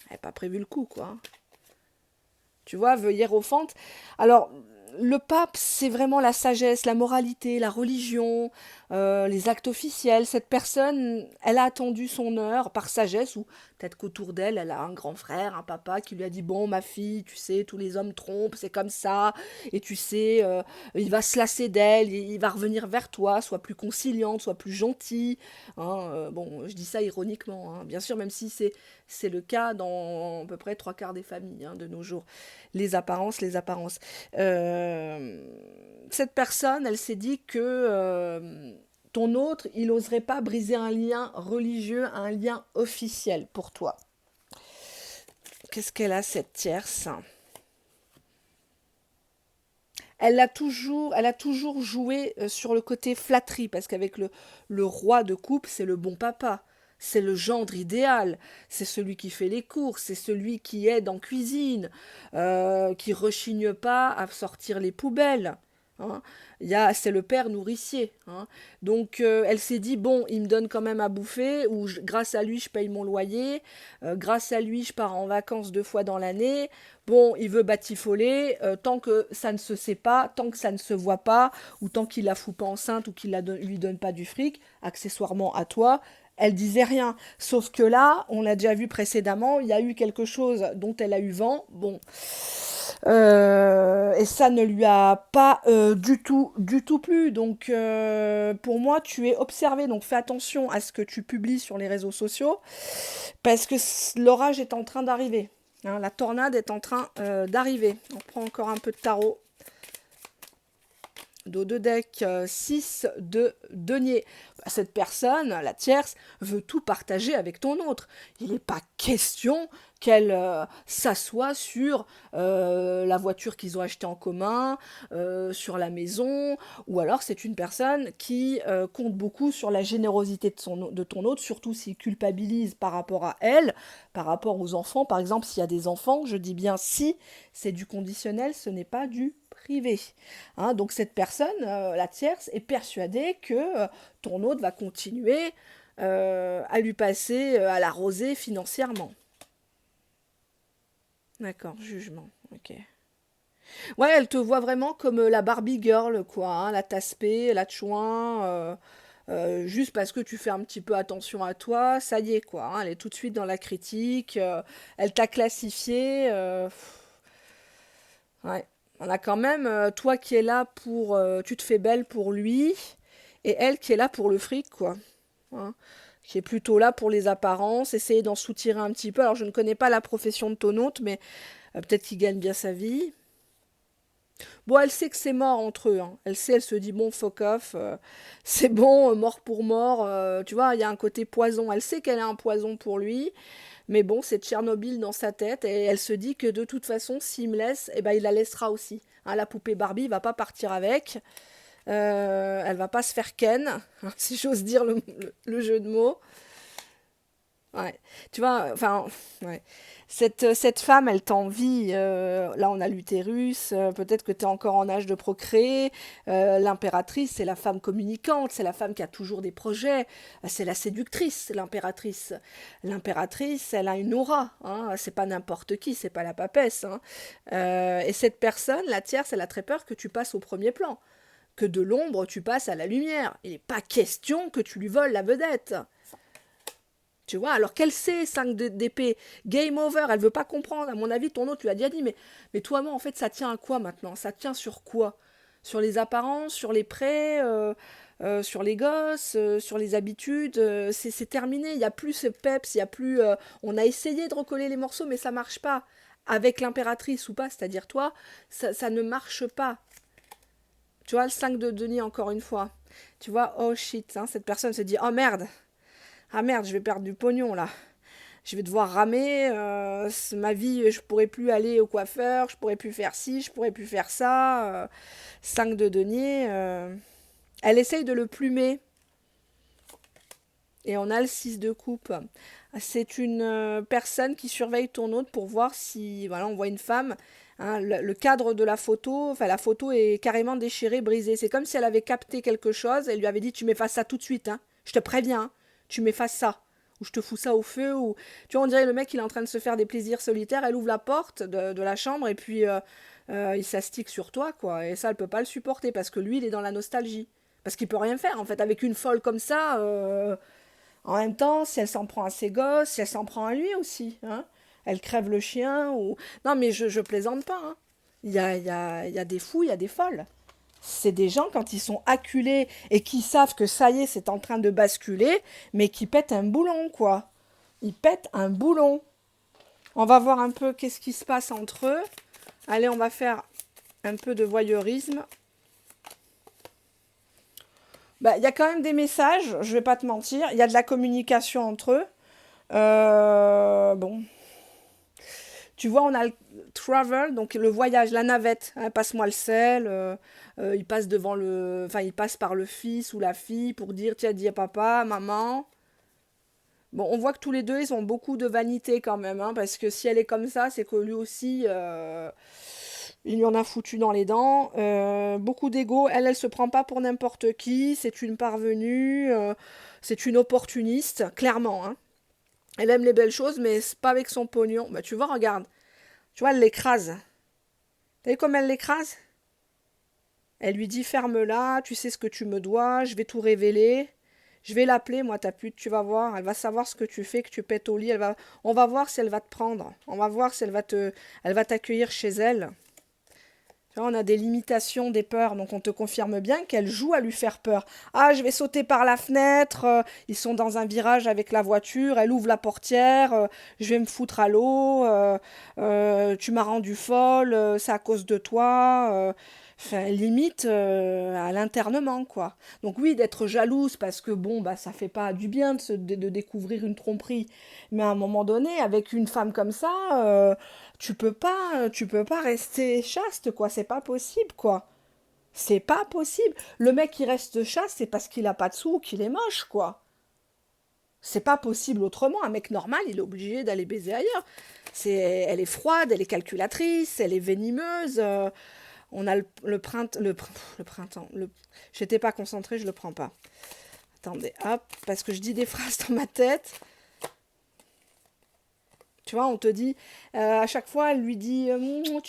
Elle n'a pas prévu le coup, quoi. Hein. Tu vois, veuve hiérophante. Alors, le pape, c'est vraiment la sagesse, la moralité, la religion, les actes officiels. Cette personne, elle a attendu son heure par sagesse, ou peut-être qu'autour d'elle, elle a un grand frère, un papa qui lui a dit, bon, ma fille, tu sais, tous les hommes trompent, c'est comme ça, et tu sais, il va se lasser d'elle, il va revenir vers toi, sois plus conciliante, sois plus gentille. Hein, bon, je dis ça ironiquement, hein, bien sûr, même si c'est le cas dans à peu près trois quarts des familles hein, de nos jours. Les apparences, les apparences. Cette personne, elle s'est dit que ton autre, il n'oserait pas briser un lien religieux, un lien officiel pour toi. Qu'est-ce qu'elle a, cette tierce? Elle a toujours joué sur le côté flatterie, parce qu'avec le roi de coupe, c'est le bon papa. C'est le gendre idéal, c'est celui qui fait les courses, c'est celui qui aide en cuisine, qui rechigne pas à sortir les poubelles. Hein. c'est le père nourricier, hein. Donc elle s'est dit, bon, il me donne quand même à bouffer, ou grâce à lui je paye mon loyer, grâce à lui je pars en vacances 2 fois dans l'année. Bon, il veut batifoler, tant que ça ne se sait pas, tant que ça ne se voit pas, ou tant qu'il la fout pas enceinte, ou qu'il lui donne pas du fric, accessoirement à toi, elle disait rien. Sauf que là, on l'a déjà vu précédemment, il y a eu quelque chose dont elle a eu vent. Bon, et ça ne lui a pas du tout plu. Donc, pour moi, tu es observé. Donc, fais attention à ce que tu publies sur les réseaux sociaux, parce que l'orage est en train d'arriver. Hein, la tornade est en train d'arriver. On prend encore un peu de tarot. Dos de deck, 6 de denier. Cette personne, la tierce, veut tout partager avec ton autre. Il n'est pas question qu'elle s'assoie sur la voiture qu'ils ont achetée en commun, sur la maison, ou alors c'est une personne qui compte beaucoup sur la générosité de ton autre, surtout s'il culpabilise par rapport à elle, par rapport aux enfants. Par exemple, s'il y a des enfants, je dis bien si, c'est du conditionnel, ce n'est pas du privé. Hein, donc cette personne, la tierce, est persuadée que ton autre va continuer à lui passer à l'arroser financièrement. D'accord, jugement, ok. Ouais, elle te voit vraiment comme la Barbie girl, quoi, hein, la tasse-paix, la chouin, juste parce que tu fais un petit peu attention à toi, ça y est, quoi, hein, elle est tout de suite dans la critique, elle t'a classifié, ouais. On a quand même toi qui es là pour, tu te fais belle pour lui, et elle qui est là pour le fric, quoi. Hein, qui est plutôt là pour les apparences, essayer d'en soutirer un petit peu. Alors je ne connais pas la profession de ton hôte, mais peut-être qu'il gagne bien sa vie. Bon, elle sait que c'est mort entre eux, hein. Elle sait, elle se dit, bon, fuck off, c'est bon, mort pour mort. Tu vois, il y a un côté poison. Elle sait qu'elle est un poison pour lui, mais bon, c'est Tchernobyl dans sa tête, et elle se dit que de toute façon, s'il me laisse, eh ben, il la laissera aussi. Hein, la poupée Barbie, il va pas partir avec. Elle va pas se faire ken, hein, si j'ose dire le jeu de mots. Ouais. Tu vois, enfin, ouais. Cette femme, elle t'envie. Là, on a l'utérus. Peut-être que tu es encore en âge de procréer. L'impératrice, c'est la femme communicante. C'est la femme qui a toujours des projets. C'est la séductrice, l'impératrice. L'impératrice, elle a une aura. Hein. C'est pas n'importe qui. C'est pas la papesse. Hein. Et cette personne, la tierce, elle a très peur que tu passes au premier plan. Que de l'ombre, tu passes à la lumière. Il n'est pas question que tu lui voles la vedette. Tu vois, alors qu'elle sait, 5 d'épée, game over, elle veut pas comprendre. À mon avis, ton autre lui a déjà dit, mais toi, moi, en fait, ça tient à quoi maintenant? Ça tient sur quoi? Sur les apparences, sur les prêts, sur les gosses, sur les habitudes. C'est terminé, il n'y a plus ce peps, il y a plus... on a essayé de recoller les morceaux, mais ça marche pas. Avec l'impératrice ou pas, c'est-à-dire toi, ça ne marche pas. Tu vois, le 5 de denier, encore une fois. Tu vois, oh shit, hein, cette personne se dit, oh merde, ah merde, je vais perdre du pognon là. Je vais devoir ramer. Ma vie, je pourrais plus aller au coiffeur, je pourrais plus faire ci, je pourrais plus faire ça. 5 de denier. Elle essaye de le plumer. Et on a le 6 de coupe. C'est une personne qui surveille ton hôte pour voir si. Voilà, on voit une femme. Hein, le cadre de la photo, enfin la photo est carrément déchirée, brisée. C'est comme si elle avait capté quelque chose. Elle lui avait dit, tu m'effaces ça tout de suite. Hein. Je te préviens. Hein. Tu m'effaces ça. Ou je te fous ça au feu. Ou tu vois, on dirait le mec il est en train de se faire des plaisirs solitaires. Elle ouvre la porte de la chambre et puis il s'astique sur toi, quoi. Et ça, elle peut pas le supporter parce que lui, il est dans la nostalgie. Parce qu'il peut rien faire en fait avec une folle comme ça. En même temps, si elle s'en prend à ses gosses, si elle s'en prend à lui aussi, hein, elle crève le chien ou... Non, mais je plaisante pas, hein. Il y a des fous, il y a des folles. C'est des gens, quand ils sont acculés et qui savent que ça y est, c'est en train de basculer, mais qui pètent un boulon, quoi. Ils pètent un boulon. On va voir un peu qu'est-ce qui se passe entre eux. Allez, on va faire un peu de voyeurisme. Bah, il y a quand même des messages, je vais pas te mentir. Il y a de la communication entre eux. Bon, tu vois, on a le travel, donc le voyage, la navette. Hein, passe-moi le sel. Il passe devant le, enfin, il passe par le fils ou la fille pour dire, tiens, dis à papa, maman. Bon, on voit que tous les deux, ils ont beaucoup de vanité quand même, hein, parce que si elle est comme ça, c'est que lui aussi, Il lui en a foutu dans les dents. Beaucoup d'ego. Elle se prend pas pour n'importe qui. C'est une parvenue. C'est une opportuniste, clairement, hein. Elle aime les belles choses, mais c'est pas avec son pognon. Bah, tu vois, regarde. Tu vois, elle l'écrase. T'as vu comme elle l'écrase? Elle lui dit ferme-la, tu sais ce que tu me dois, je vais tout révéler. Je vais l'appeler, moi, ta pute, tu vas voir. Elle va savoir ce que tu fais, que tu pètes au lit. On va voir si elle va te prendre. On va voir si elle va t'accueillir chez elle. Tu vois, on a des limitations, des peurs, donc on te confirme bien qu'elle joue à lui faire peur. Ah, je vais sauter par la fenêtre, ils sont dans un virage avec la voiture, elle ouvre la portière, je vais me foutre à l'eau, tu m'as rendu folle, c'est à cause de toi. Enfin, limite à l'internement, quoi. Donc oui, d'être jalouse, parce que bon, bah ça fait pas du bien de découvrir une tromperie. Mais à un moment donné, avec une femme comme ça, tu peux pas rester chaste, quoi. C'est pas possible, quoi. C'est pas possible. Le mec qui reste chaste, c'est parce qu'il a pas de sous ou qu'il est moche, quoi. C'est pas possible autrement. Un mec normal, il est obligé d'aller baiser ailleurs. Elle est froide, elle est calculatrice, elle est venimeuse. On a le printemps. J'étais pas concentrée, je le prends pas. Attendez, hop, parce que je dis des phrases dans ma tête. Tu vois, on te dit, à chaque fois, elle lui dit,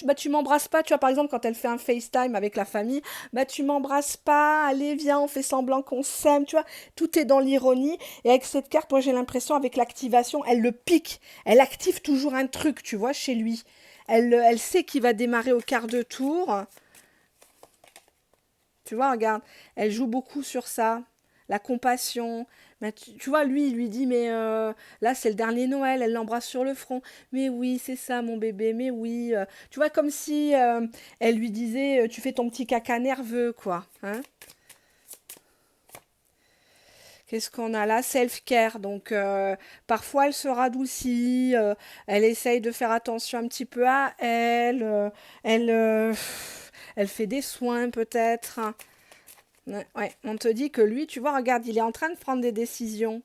bah, tu m'embrasses pas. Tu vois, par exemple, quand elle fait un FaceTime avec la famille, bah, tu m'embrasses pas. Allez, viens, on fait semblant qu'on s'aime. Tu vois, tout est dans l'ironie. Et avec cette carte, moi, j'ai l'impression, avec l'activation, elle le pique. Elle active toujours un truc, tu vois, chez lui. Elle sait qu'il va démarrer au quart de tour. Tu vois, regarde, elle joue beaucoup sur ça, la compassion. Mais tu vois, lui, il lui dit, mais là, c'est le dernier Noël, elle l'embrasse sur le front. Mais oui, c'est ça, mon bébé, mais oui. Tu vois, comme si elle lui disait, tu fais ton petit caca nerveux, quoi. Hein. Qu'est-ce qu'on a là? Self-care. Donc, parfois, elle se radoucit, elle essaye de faire attention un petit peu à elle, elle, elle fait des soins, peut-être. Ouais, ouais, on te dit que lui, tu vois, regarde, il est en train de prendre des décisions.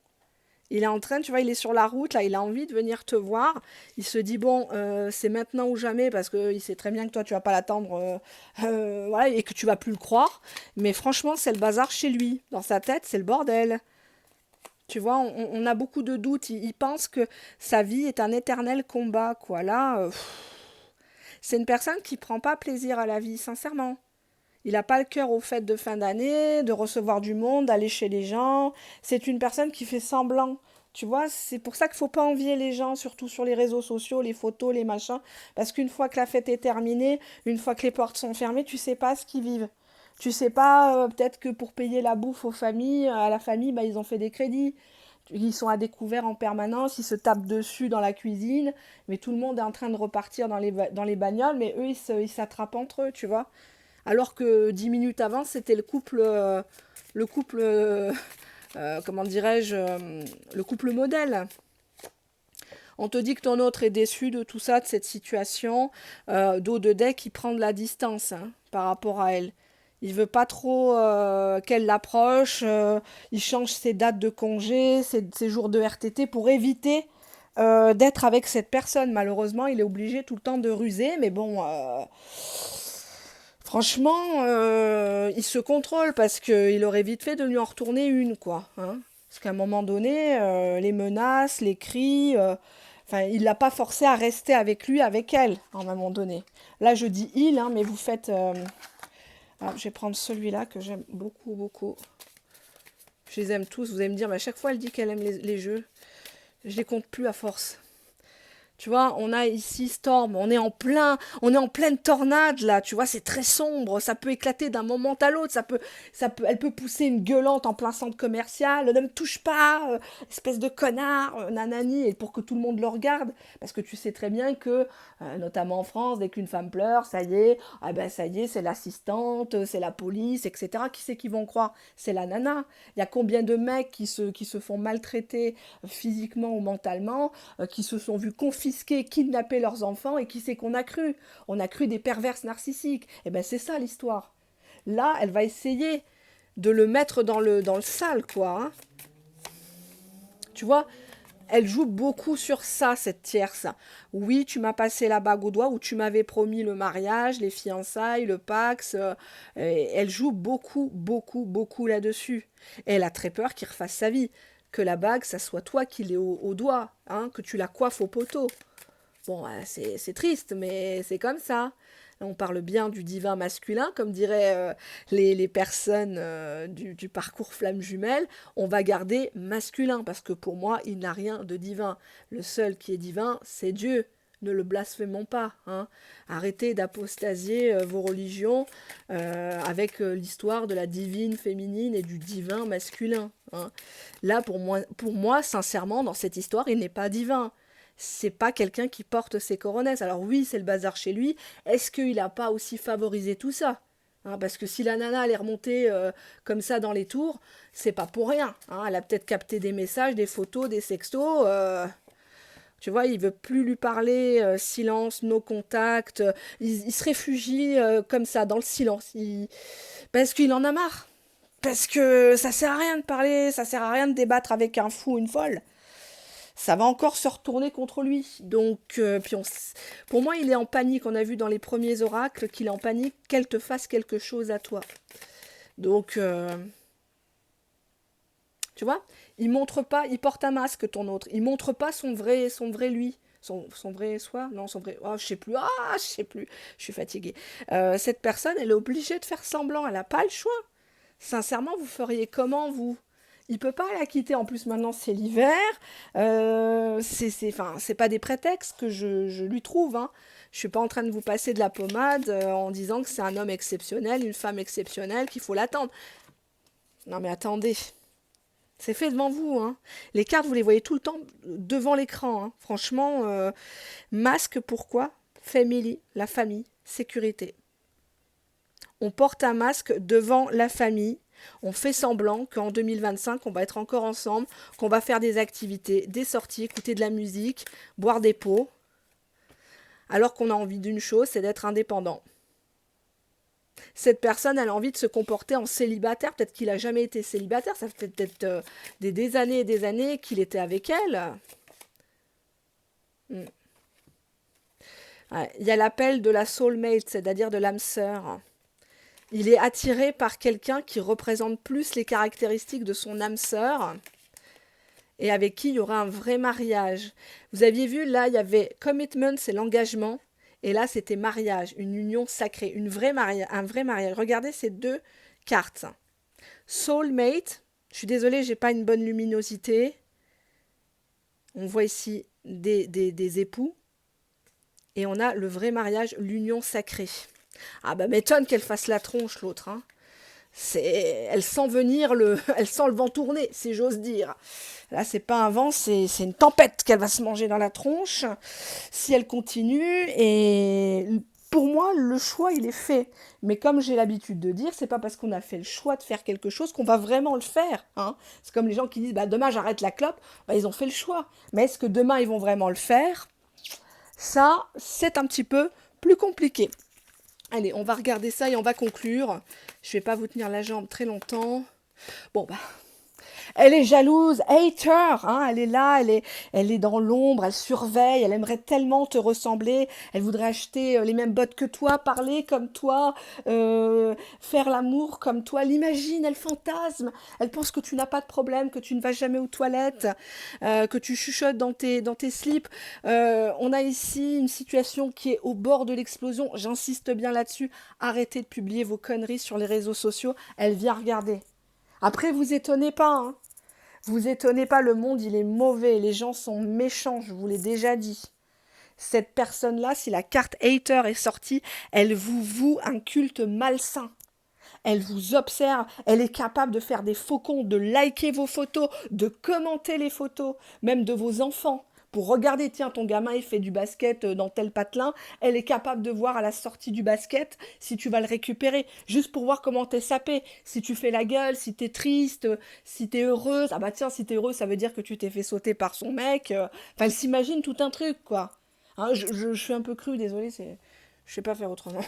Il est en train, tu vois, il est sur la route, là, il a envie de venir te voir. Il se dit, bon, c'est maintenant ou jamais, parce qu'il sait très bien que toi, tu vas pas l'attendre, voilà, et que tu vas plus le croire. Mais franchement, c'est le bazar chez lui. Dans sa tête, c'est le bordel. Tu vois, on a beaucoup de doutes. Il pense que sa vie est un éternel combat, quoi. Là, c'est une personne qui prend pas plaisir à la vie, sincèrement. Il n'a pas le cœur aux fêtes de fin d'année, de recevoir du monde, d'aller chez les gens. C'est une personne qui fait semblant. Tu vois, c'est pour ça qu'il ne faut pas envier les gens, surtout sur les réseaux sociaux, les photos, les machins. Parce qu'une fois que la fête est terminée, une fois que les portes sont fermées, tu sais pas ce qu'ils vivent. Tu sais pas, peut-être que pour payer la bouffe aux familles, à la famille, bah, ils ont fait des crédits. Ils sont à découvert en permanence, ils se tapent dessus dans la cuisine, mais tout le monde est en train de repartir dans les bagnoles, mais eux, ils s'attrapent entre eux, tu vois. Alors que 10 minutes avant, c'était le couple, comment dirais-je, le couple modèle. On te dit que ton autre est déçu de tout ça, de cette situation. Dos de deck, il prend de la distance, hein, par rapport à elle. Il veut pas trop qu'elle l'approche. Il change ses dates de congé, ses jours de RTT pour éviter d'être avec cette personne. Malheureusement, il est obligé tout le temps de ruser, mais bon, franchement, il se contrôle parce qu'il aurait vite fait de lui en retourner une, quoi. Hein. Parce qu'à un moment donné, les menaces, les cris, enfin, il l'a pas forcé à rester avec lui, avec elle, à un moment donné. Là, je dis il, hein, mais vous faites. Alors, je vais prendre celui-là que j'aime beaucoup, beaucoup. Je les aime tous. Vous allez me dire, mais à chaque fois, elle dit qu'elle aime les jeux. Je les compte plus à force. Tu vois, on a ici Storm, on est en pleine tornade là, tu vois, c'est très sombre, ça peut éclater d'un moment à l'autre, elle peut pousser une gueulante en plein centre commercial, ne me touche pas, espèce de connard, nanani, et pour que tout le monde le regarde, parce que tu sais très bien que, notamment en France, dès qu'une femme pleure, ça y est, ah ben ça y est, c'est l'assistante, c'est la police, etc. Qui c'est qui vont croire? C'est la nana. Il y a combien de mecs qui se font maltraiter physiquement ou mentalement, qui se sont vus confisquer, kidnapper leurs enfants, et qui c'est qu'on a cru? On a cru des perverses narcissiques. Et ben c'est ça l'histoire. Là, elle va essayer de le mettre dans le sale, quoi. Hein. Tu vois, Elle joue beaucoup sur ça, cette tierce. Oui, tu m'as passé la bague au doigt ou tu m'avais promis le mariage, les fiançailles, le Pax. Et elle joue beaucoup, beaucoup, beaucoup là-dessus. Et elle a très peur qu'il refasse sa vie. Que la bague, ça soit toi qui l'aies au doigt, hein, que tu la coiffes au poteau. Bon, c'est triste, mais c'est comme ça. Là, on parle bien du divin masculin, comme diraient les personnes du parcours flamme jumelle. On va garder masculin, parce que pour moi, il n'a rien de divin. Le seul qui est divin, c'est Dieu. Ne le blasphémons pas. Hein. Arrêtez d'apostasier vos religions avec l'histoire de la divine féminine et du divin masculin. Hein. Là, pour moi, sincèrement, dans cette histoire, il n'est pas divin. C'est pas quelqu'un qui porte ses coronesses. Alors oui, c'est le bazar chez lui. Est-ce qu'il n'a pas aussi favorisé tout ça? Hein, parce que si la nana elle est remontée comme ça dans les tours, c'est pas pour rien. Hein. Elle a peut-être capté des messages, des photos, des sextos. Tu vois, il veut plus lui parler, silence, no contact. Il se réfugie comme ça, dans le silence. Parce qu'il en a marre. Parce que ça sert à rien de parler, ça sert à rien de débattre avec un fou ou une folle. Ça va encore se retourner contre lui. Donc, pour moi, il est en panique. On a vu dans les premiers oracles qu'il est en panique qu'elle te fasse quelque chose à toi. Donc, tu vois, il montre pas, il porte un masque ton autre. Il montre pas son vrai lui. Son vrai soi. Non, son vrai... Oh, je sais plus. Ah, je sais plus. Je suis fatiguée. Cette personne, elle est obligée de faire semblant. Elle n'a pas le choix. Sincèrement, vous feriez comment, vous? Il peut pas la quitter. En plus, maintenant, c'est l'hiver. Enfin, c'est pas des prétextes que je lui trouve. Hein. Je suis pas en train de vous passer de la pommade en disant que c'est un homme exceptionnel, une femme exceptionnelle, qu'il faut l'attendre. Non, mais attendez. C'est fait devant vous. Hein. Les cartes, vous les voyez tout le temps devant l'écran. Hein. Franchement, masque, pourquoi? Family, la famille, sécurité. On porte un masque devant la famille. On fait semblant qu'en 2025, on va être encore ensemble, qu'on va faire des activités, des sorties, écouter de la musique, boire des pots, alors qu'on a envie d'une chose, c'est d'être indépendant. Cette personne, elle a envie de se comporter en célibataire. Peut-être qu'il n'a jamais été célibataire. Ça fait peut-être des années et des années qu'il était avec elle. Hmm. Ouais. Il y a l'appel de la soulmate, c'est-à-dire de l'âme sœur. Il est attiré par quelqu'un qui représente plus les caractéristiques de son âme sœur et avec qui il y aura un vrai mariage. Vous aviez vu, là, il y avait commitment, c'est l'engagement, et là, c'était mariage, une union sacrée, un vrai mariage. Regardez ces deux cartes. Soulmate, je suis désolée, j'ai pas une bonne luminosité. On voit ici des époux, et on a le vrai mariage, l'union sacrée. Ah bah m'étonne qu'elle fasse la tronche, l'autre, hein. Elle sent venir elle sent le vent tourner, si j'ose dire. Là, c'est pas un vent, c'est une tempête qu'elle va se manger dans la tronche si elle continue. Et pour moi, le choix, il est fait. Mais comme j'ai l'habitude de dire, c'est pas parce qu'on a fait le choix de faire quelque chose qu'on va vraiment le faire. Hein. C'est comme les gens qui disent, bah demain j'arrête la clope. Bah, ils ont fait le choix. Mais est-ce que demain ils vont vraiment le faire? Ça, c'est un petit peu plus compliqué. Allez, on va regarder ça et on va conclure. Je vais pas vous tenir la jambe très longtemps. Bon, bah, elle est jalouse, hater, hein, elle est là, elle est dans l'ombre, elle surveille, elle aimerait tellement te ressembler, elle voudrait acheter les mêmes bottes que toi, parler comme toi, faire l'amour comme toi, l'imagine, elle fantasme, elle pense que tu n'as pas de problème, que tu ne vas jamais aux toilettes, que tu chuchotes dans tes slips. On a ici une situation qui est au bord de l'explosion, j'insiste bien là-dessus, arrêtez de publier vos conneries sur les réseaux sociaux, elle vient regarder. Après, vous étonnez pas, hein. Vous étonnez pas, le monde, il est mauvais. Les gens sont méchants, je vous l'ai déjà dit. Cette personne-là, si la carte hater est sortie, elle vous voue un culte malsain. Elle vous observe, elle est capable de faire des faux comptes, de liker vos photos, de commenter les photos, même de vos enfants. Pour regarder, tiens, ton gamin, il fait du basket dans tel patelin, elle est capable de voir à la sortie du basket si tu vas le récupérer, juste pour voir comment t'es sapé. Si tu fais la gueule, si t'es triste, si t'es heureuse. Ah bah tiens, si t'es heureuse, ça veut dire que tu t'es fait sauter par son mec. Enfin, elle s'imagine tout un truc, quoi. Hein, je suis un peu crue, désolée, je sais pas faire autrement.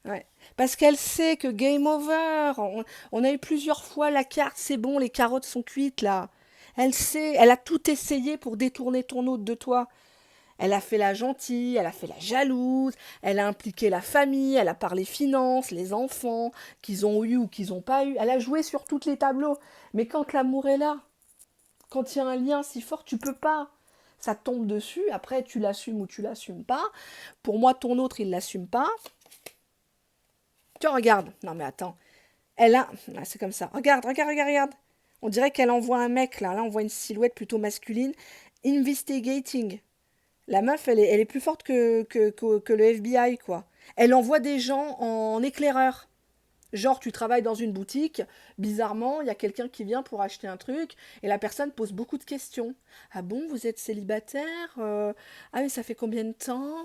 Ouais. Parce qu'elle sait que game over. On a eu plusieurs fois la carte, c'est bon, les carottes sont cuites là. Elle sait, elle a tout essayé pour détourner ton autre de toi. Elle a fait la gentille, elle a fait la jalouse, elle a impliqué la famille, elle a parlé finances, les enfants, qu'ils ont eu ou qu'ils n'ont pas eu. Elle a joué sur tous les tableaux. Mais quand l'amour est là, quand il y a un lien si fort, tu peux pas. Ça te tombe dessus, après tu l'assumes ou tu l'assumes pas. Pour moi, ton autre, il l'assume pas. Tu regardes. Non mais attends. Elle a. Ah, c'est comme ça. Regarde, regarde, regarde, regarde. On dirait qu'elle envoie un mec là. Là, on voit une silhouette plutôt masculine. Investigating. La meuf, elle est plus forte que le FBI, quoi. Elle envoie des gens en éclaireur. Genre, tu travailles dans une boutique, bizarrement, il y a quelqu'un qui vient pour acheter un truc, et la personne pose beaucoup de questions. Ah bon, vous êtes célibataire? Ah mais ça fait combien de temps?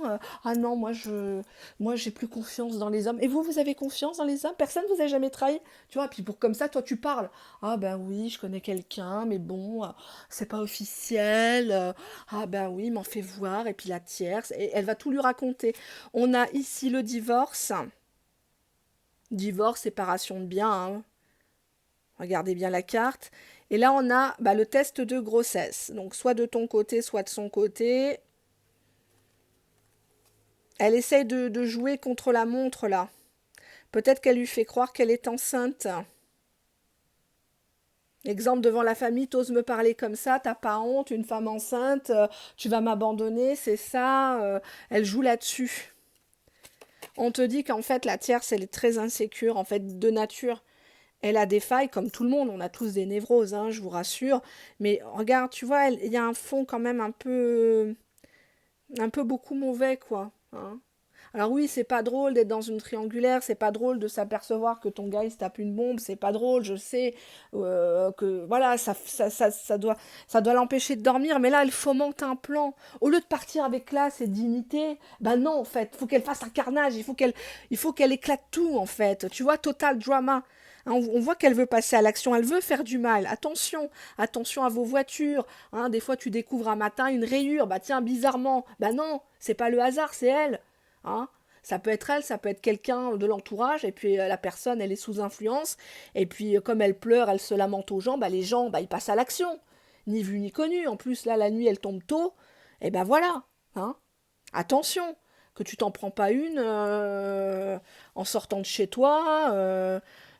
Ah non, moi j'ai plus confiance dans les hommes. Et vous avez confiance dans les hommes? Personne vous a jamais trahi? Tu vois, puis pour comme ça, toi tu parles. Ah ben oui, je connais quelqu'un, mais bon, c'est pas officiel. Ah ben oui, m'en fait voir, et puis la tierce, et elle va tout lui raconter. On a ici le divorce. Divorce, séparation de biens, hein. Regardez bien la carte. Et là, on a le test de grossesse. Donc, soit de ton côté, soit de son côté. Elle essaye de jouer contre la montre, là. Peut-être qu'elle lui fait croire qu'elle est enceinte. Exemple, devant la famille, t'oses me parler comme ça, t'as pas honte, une femme enceinte, tu vas m'abandonner, c'est ça. Elle joue là-dessus. On te dit qu'en fait, la tierce, elle est très insécure, en fait, de nature. Elle a des failles, comme tout le monde, on a tous des névroses, hein, je vous rassure. Mais regarde, tu vois, il y a un fond quand même un peu beaucoup mauvais, quoi, hein. Alors oui, c'est pas drôle d'être dans une triangulaire, c'est pas drôle de s'apercevoir que ton gars il se tape une bombe, c'est pas drôle, je sais que voilà, ça doit l'empêcher de dormir, mais là elle fomente un plan. Au lieu de partir avec classe et dignité, ben non en fait, faut qu'elle fasse un carnage, il faut qu'elle éclate tout en fait. Tu vois, total drama. Hein, on voit qu'elle veut passer à l'action, elle veut faire du mal. Attention, attention à vos voitures. Hein, des fois, tu découvres un matin une rayure. Bah tiens, bizarrement. Bah non, c'est pas le hasard, c'est elle. Hein. Ça peut être elle, ça peut être quelqu'un de l'entourage, et puis la personne, elle est sous influence, et puis comme elle pleure, elle se lamente aux gens, les gens, ils passent à l'action. Ni vu ni connu. En plus, là, la nuit, elle tombe tôt. Et ben voilà. Hein. Attention, que tu t'en prends pas une en sortant de chez toi.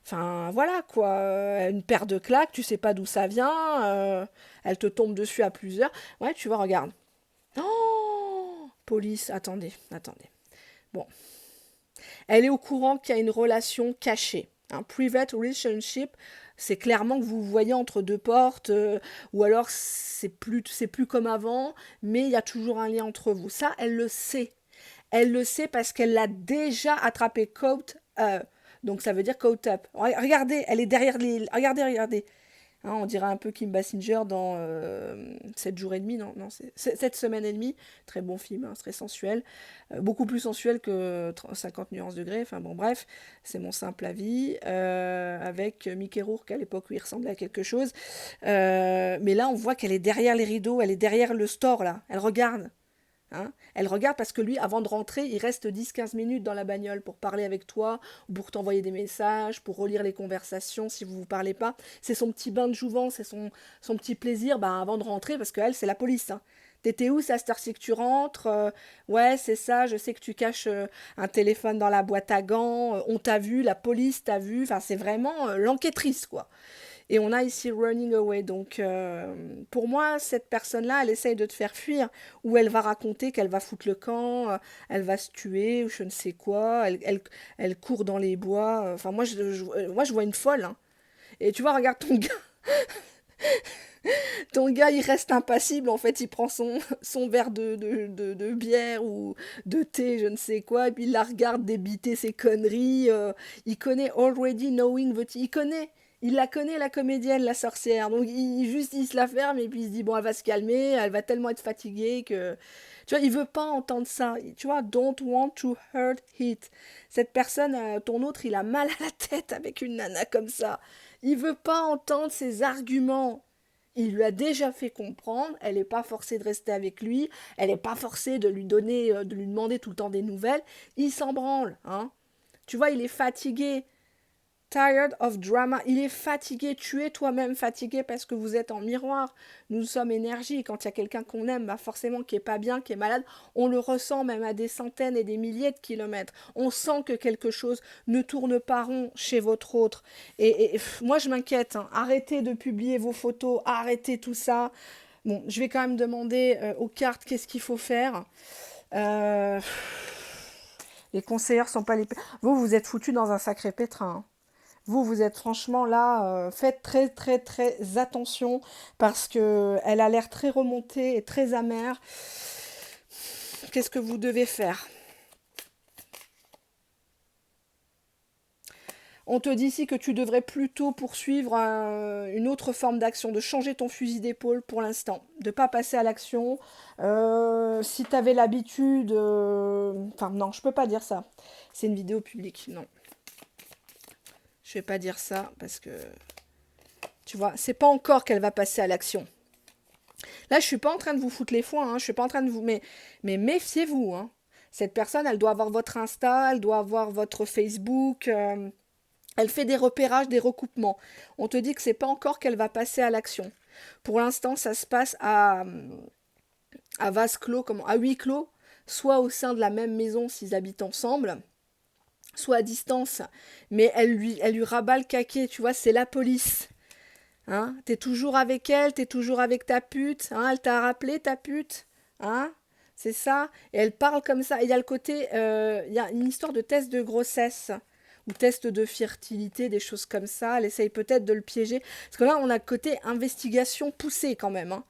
Enfin, voilà quoi. Une paire de claques, tu sais pas d'où ça vient. Elle te tombe dessus à plusieurs. Ouais, tu vois, regarde. Oh, police, attendez, attendez. Bon, elle est au courant qu'il y a une relation cachée. Un private relationship, c'est clairement que vous vous voyez entre deux portes, ou alors c'est plus comme avant, mais il y a toujours un lien entre vous. Ça, elle le sait. Elle le sait parce qu'elle l'a déjà attrapé coat. Donc ça veut dire coat up. Regardez, elle est derrière les. Regardez, regardez. Hein, on dirait un peu Kim Basinger dans 7 jours et demi, non, non, c'est 7 semaines et demie. Très bon film, hein, très sensuel. Beaucoup plus sensuel que 50 nuances degrés. Enfin bon, bref, c'est mon simple avis. Avec Mickey Rourke à l'époque où il ressemblait à quelque chose. Mais là, on voit qu'elle est derrière les rideaux, elle est derrière le store, là. Elle regarde. Hein. Elle regarde parce que lui, avant de rentrer, il reste 10-15 minutes dans la bagnole pour parler avec toi, pour t'envoyer des messages, pour relire les conversations si vous ne vous parlez pas. C'est son petit bain de jouvence, c'est son petit plaisir avant de rentrer, parce qu'elle, c'est la police. Hein. T'étais où, c'est à cette heure-ci que tu rentres? Ouais, c'est ça, je sais que tu caches un téléphone dans la boîte à gants, on t'a vu, la police t'a vu, enfin c'est vraiment l'enquêtrice, quoi. Et on a ici running away. Donc, pour moi, cette personne-là, elle essaye de te faire fuir. Ou elle va raconter qu'elle va foutre le camp, elle va se tuer, ou je ne sais quoi. Elle court dans les bois. Enfin, moi, je vois une folle. Hein. Et tu vois, regarde ton gars. Ton gars, il reste impassible. En fait, il prend son verre de bière ou de thé, je ne sais quoi. Et puis, il la regarde débiter ses conneries. Il connaît already knowing the... Il connaît. Il la connaît, la comédienne, la sorcière. Donc, il se la ferme et puis il se dit, bon, elle va se calmer. Elle va tellement être fatiguée que... Tu vois, il veut pas entendre ça. Tu vois, don't want to hurt it. Cette personne, ton autre, il a mal à la tête avec une nana comme ça. Il veut pas entendre ses arguments. Il lui a déjà fait comprendre, elle n'est pas forcée de rester avec lui, elle n'est pas forcée de lui donner, de lui demander tout le temps des nouvelles. Il s'en branle, hein. Tu vois, il est fatigué. Tired of drama. Il est fatigué. Tu es toi-même fatigué parce que vous êtes en miroir. Nous sommes énergie. Quand il y a quelqu'un qu'on aime, bah forcément qui est pas bien, qui est malade, on le ressent même à des centaines et des milliers de kilomètres. On sent que quelque chose ne tourne pas rond chez votre autre. Moi, je m'inquiète. Hein. Arrêtez de publier vos photos. Arrêtez tout ça. Bon, je vais quand même demander aux cartes qu'est-ce qu'il faut faire. Euh, les conseillères sont pas les... Vous, vous êtes foutus dans un sacré pétrin. Hein. Vous êtes franchement là, faites très très très attention parce que elle a l'air très remontée et très amère. Qu'est-ce que vous devez faire? On te dit ici que tu devrais plutôt poursuivre une autre forme d'action, de changer ton fusil d'épaule pour l'instant, de ne pas passer à l'action. Si tu avais l'habitude... Enfin non, je peux pas dire ça. C'est une vidéo publique, non. Je vais pas dire ça parce que... Tu vois, c'est pas encore qu'elle va passer à l'action. Là, je suis pas en train de vous foutre les foins, hein, je suis pas en train de vous... Mais méfiez-vous, hein. Cette personne, elle doit avoir votre Insta, elle doit avoir votre Facebook... Elle fait des repérages, des recoupements. On te dit que c'est pas encore qu'elle va passer à l'action. Pour l'instant, ça se passe à vase clos, à huis clos, soit au sein de la même maison s'ils habitent ensemble, soit à distance. Mais elle lui rabat le caquet, tu vois, c'est la police. Hein, t'es toujours avec elle, t'es toujours avec ta pute. Hein, elle t'a rappelé ta pute. Hein, c'est ça. Et elle parle comme ça. Et il y a le côté, il y a une histoire de test de grossesse ou test de fertilité, des choses comme ça. Elle essaye peut-être de le piéger. Parce que là, on a le côté investigation poussée quand même. Hein.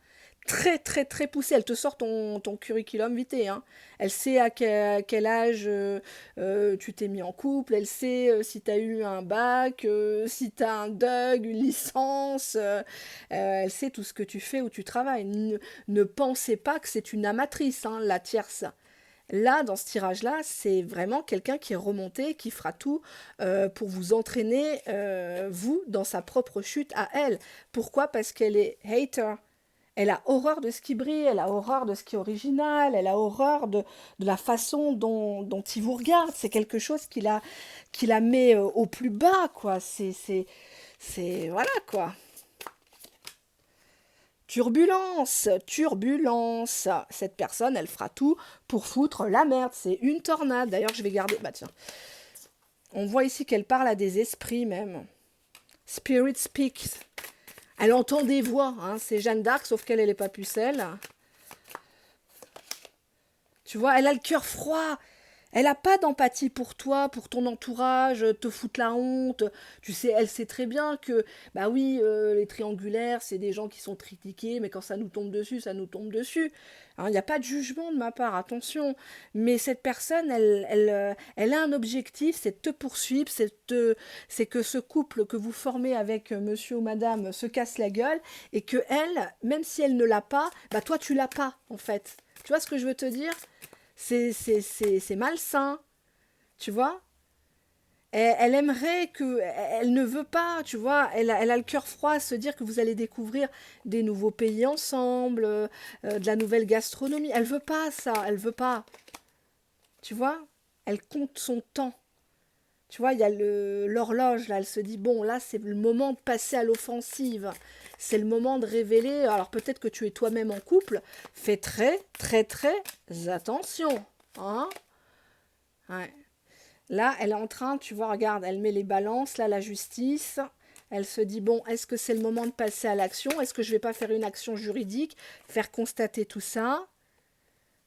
Très, très, très poussée. Elle te sort ton curriculum vitae. Hein. Elle sait à quel âge tu t'es mis en couple. Elle sait si tu as eu un bac, si tu as un DUG, une licence. Elle sait tout ce que tu fais, où tu travailles. Ne pensez pas que c'est une amatrice, hein, la tierce. Là, dans ce tirage-là, c'est vraiment quelqu'un qui est remonté, qui fera tout pour vous entraîner, vous, dans sa propre chute à elle. Pourquoi? Parce qu'elle est hater. Elle a horreur de ce qui brille, elle a horreur de ce qui est original, elle a horreur de la façon dont il vous regarde. C'est quelque chose qui la met au plus bas, quoi. Voilà, quoi. Turbulence, turbulence. Cette personne, elle fera tout pour foutre la merde. C'est une tornade. D'ailleurs, je vais garder... Bah tiens. On voit ici qu'elle parle à des esprits même. Spirit speaks. Elle entend des voix. Hein. C'est Jeanne d'Arc, sauf qu'elle n'est pas pucelle. Tu vois, elle a le cœur froid. Elle n'a pas d'empathie pour toi, pour ton entourage, te foutre la honte. Tu sais, elle sait très bien que, bah oui, les triangulaires, c'est des gens qui sont critiqués, mais quand ça nous tombe dessus, ça nous tombe dessus. Il n'y a pas de jugement de ma part, attention. Mais cette personne, elle a un objectif, c'est de te poursuivre, c'est que ce couple que vous formez avec monsieur ou madame se casse la gueule, et que elle, même si elle ne l'a pas, bah toi tu l'as pas, en fait. Tu vois ce que je veux te dire? C'est malsain, tu vois. Elle aimerait que... Elle ne veut pas, tu vois. Elle a le cœur froid à se dire que vous allez découvrir des nouveaux pays ensemble, de la nouvelle gastronomie. Elle veut pas ça, elle veut pas. Tu vois. Elle compte son temps. Tu vois, il y a l'horloge, là, elle se dit, bon, là, c'est le moment de passer à l'offensive. C'est le moment de révéler. Alors, peut-être que tu es toi-même en couple. Fais très, très, très attention. Hein? Ouais. Là, elle est en train, tu vois, regarde, elle met les balances, là, la justice. Elle se dit, bon, est-ce que c'est le moment de passer à l'action? Est-ce que je vais pas faire une action juridique, faire constater tout ça?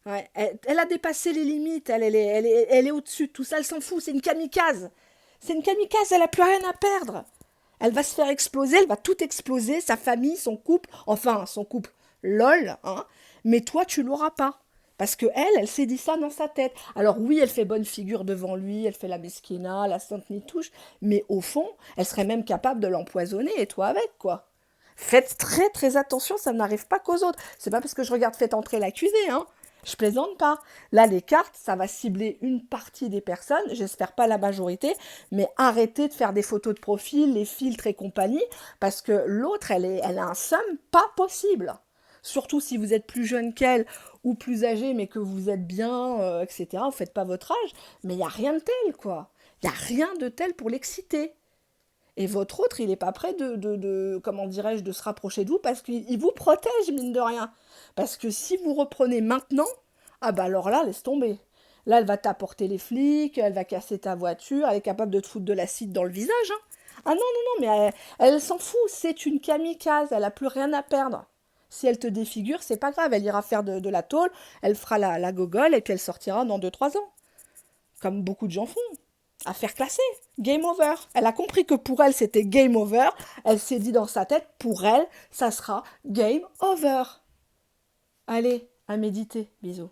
Ouais, elle a dépassé les limites, elle est au-dessus de tout ça, elle s'en fout, c'est une kamikaze. C'est une kamikaze, elle n'a plus rien à perdre. Elle va se faire exploser, elle va tout exploser, sa famille, son couple, enfin son couple, lol, hein. Mais toi, tu l'auras pas. Parce que elle s'est dit ça dans sa tête. Alors oui, elle fait bonne figure devant lui, elle fait la mesquina, la sainte nitouche, mais au fond, elle serait même capable de l'empoisonner et toi avec, quoi. Faites très très attention, ça n'arrive pas qu'aux autres. C'est pas parce que je regarde Faites entrer l'accusé, hein. Je plaisante pas. Là, les cartes, ça va cibler une partie des personnes, j'espère pas la majorité, mais arrêtez de faire des photos de profil, les filtres et compagnie, parce que l'autre, elle a un somme pas possible. Surtout si vous êtes plus jeune qu'elle ou plus âgé, mais que vous êtes bien, etc. Vous faites pas votre âge, mais il n'y a rien de tel, quoi. Il n'y a rien de tel pour l'exciter. Et votre autre, il n'est pas prêt comment dirais-je, de se rapprocher de vous parce qu'il vous protège, mine de rien. Parce que si vous reprenez maintenant, ah bah alors là, laisse tomber. Là, elle va t'apporter les flics, elle va casser ta voiture, elle est capable de te foutre de l'acide dans le visage, hein. Ah non, non, non, mais elle s'en fout, c'est une kamikaze, elle a plus rien à perdre. Si elle te défigure, c'est pas grave, elle ira faire de la tôle, elle fera la gogole et puis elle sortira dans 2 3 ans. Comme beaucoup de gens font. Affaire classée, game over. Elle a compris que pour elle, c'était game over. Elle s'est dit dans sa tête, pour elle, ça sera game over. Allez, à méditer. Bisous.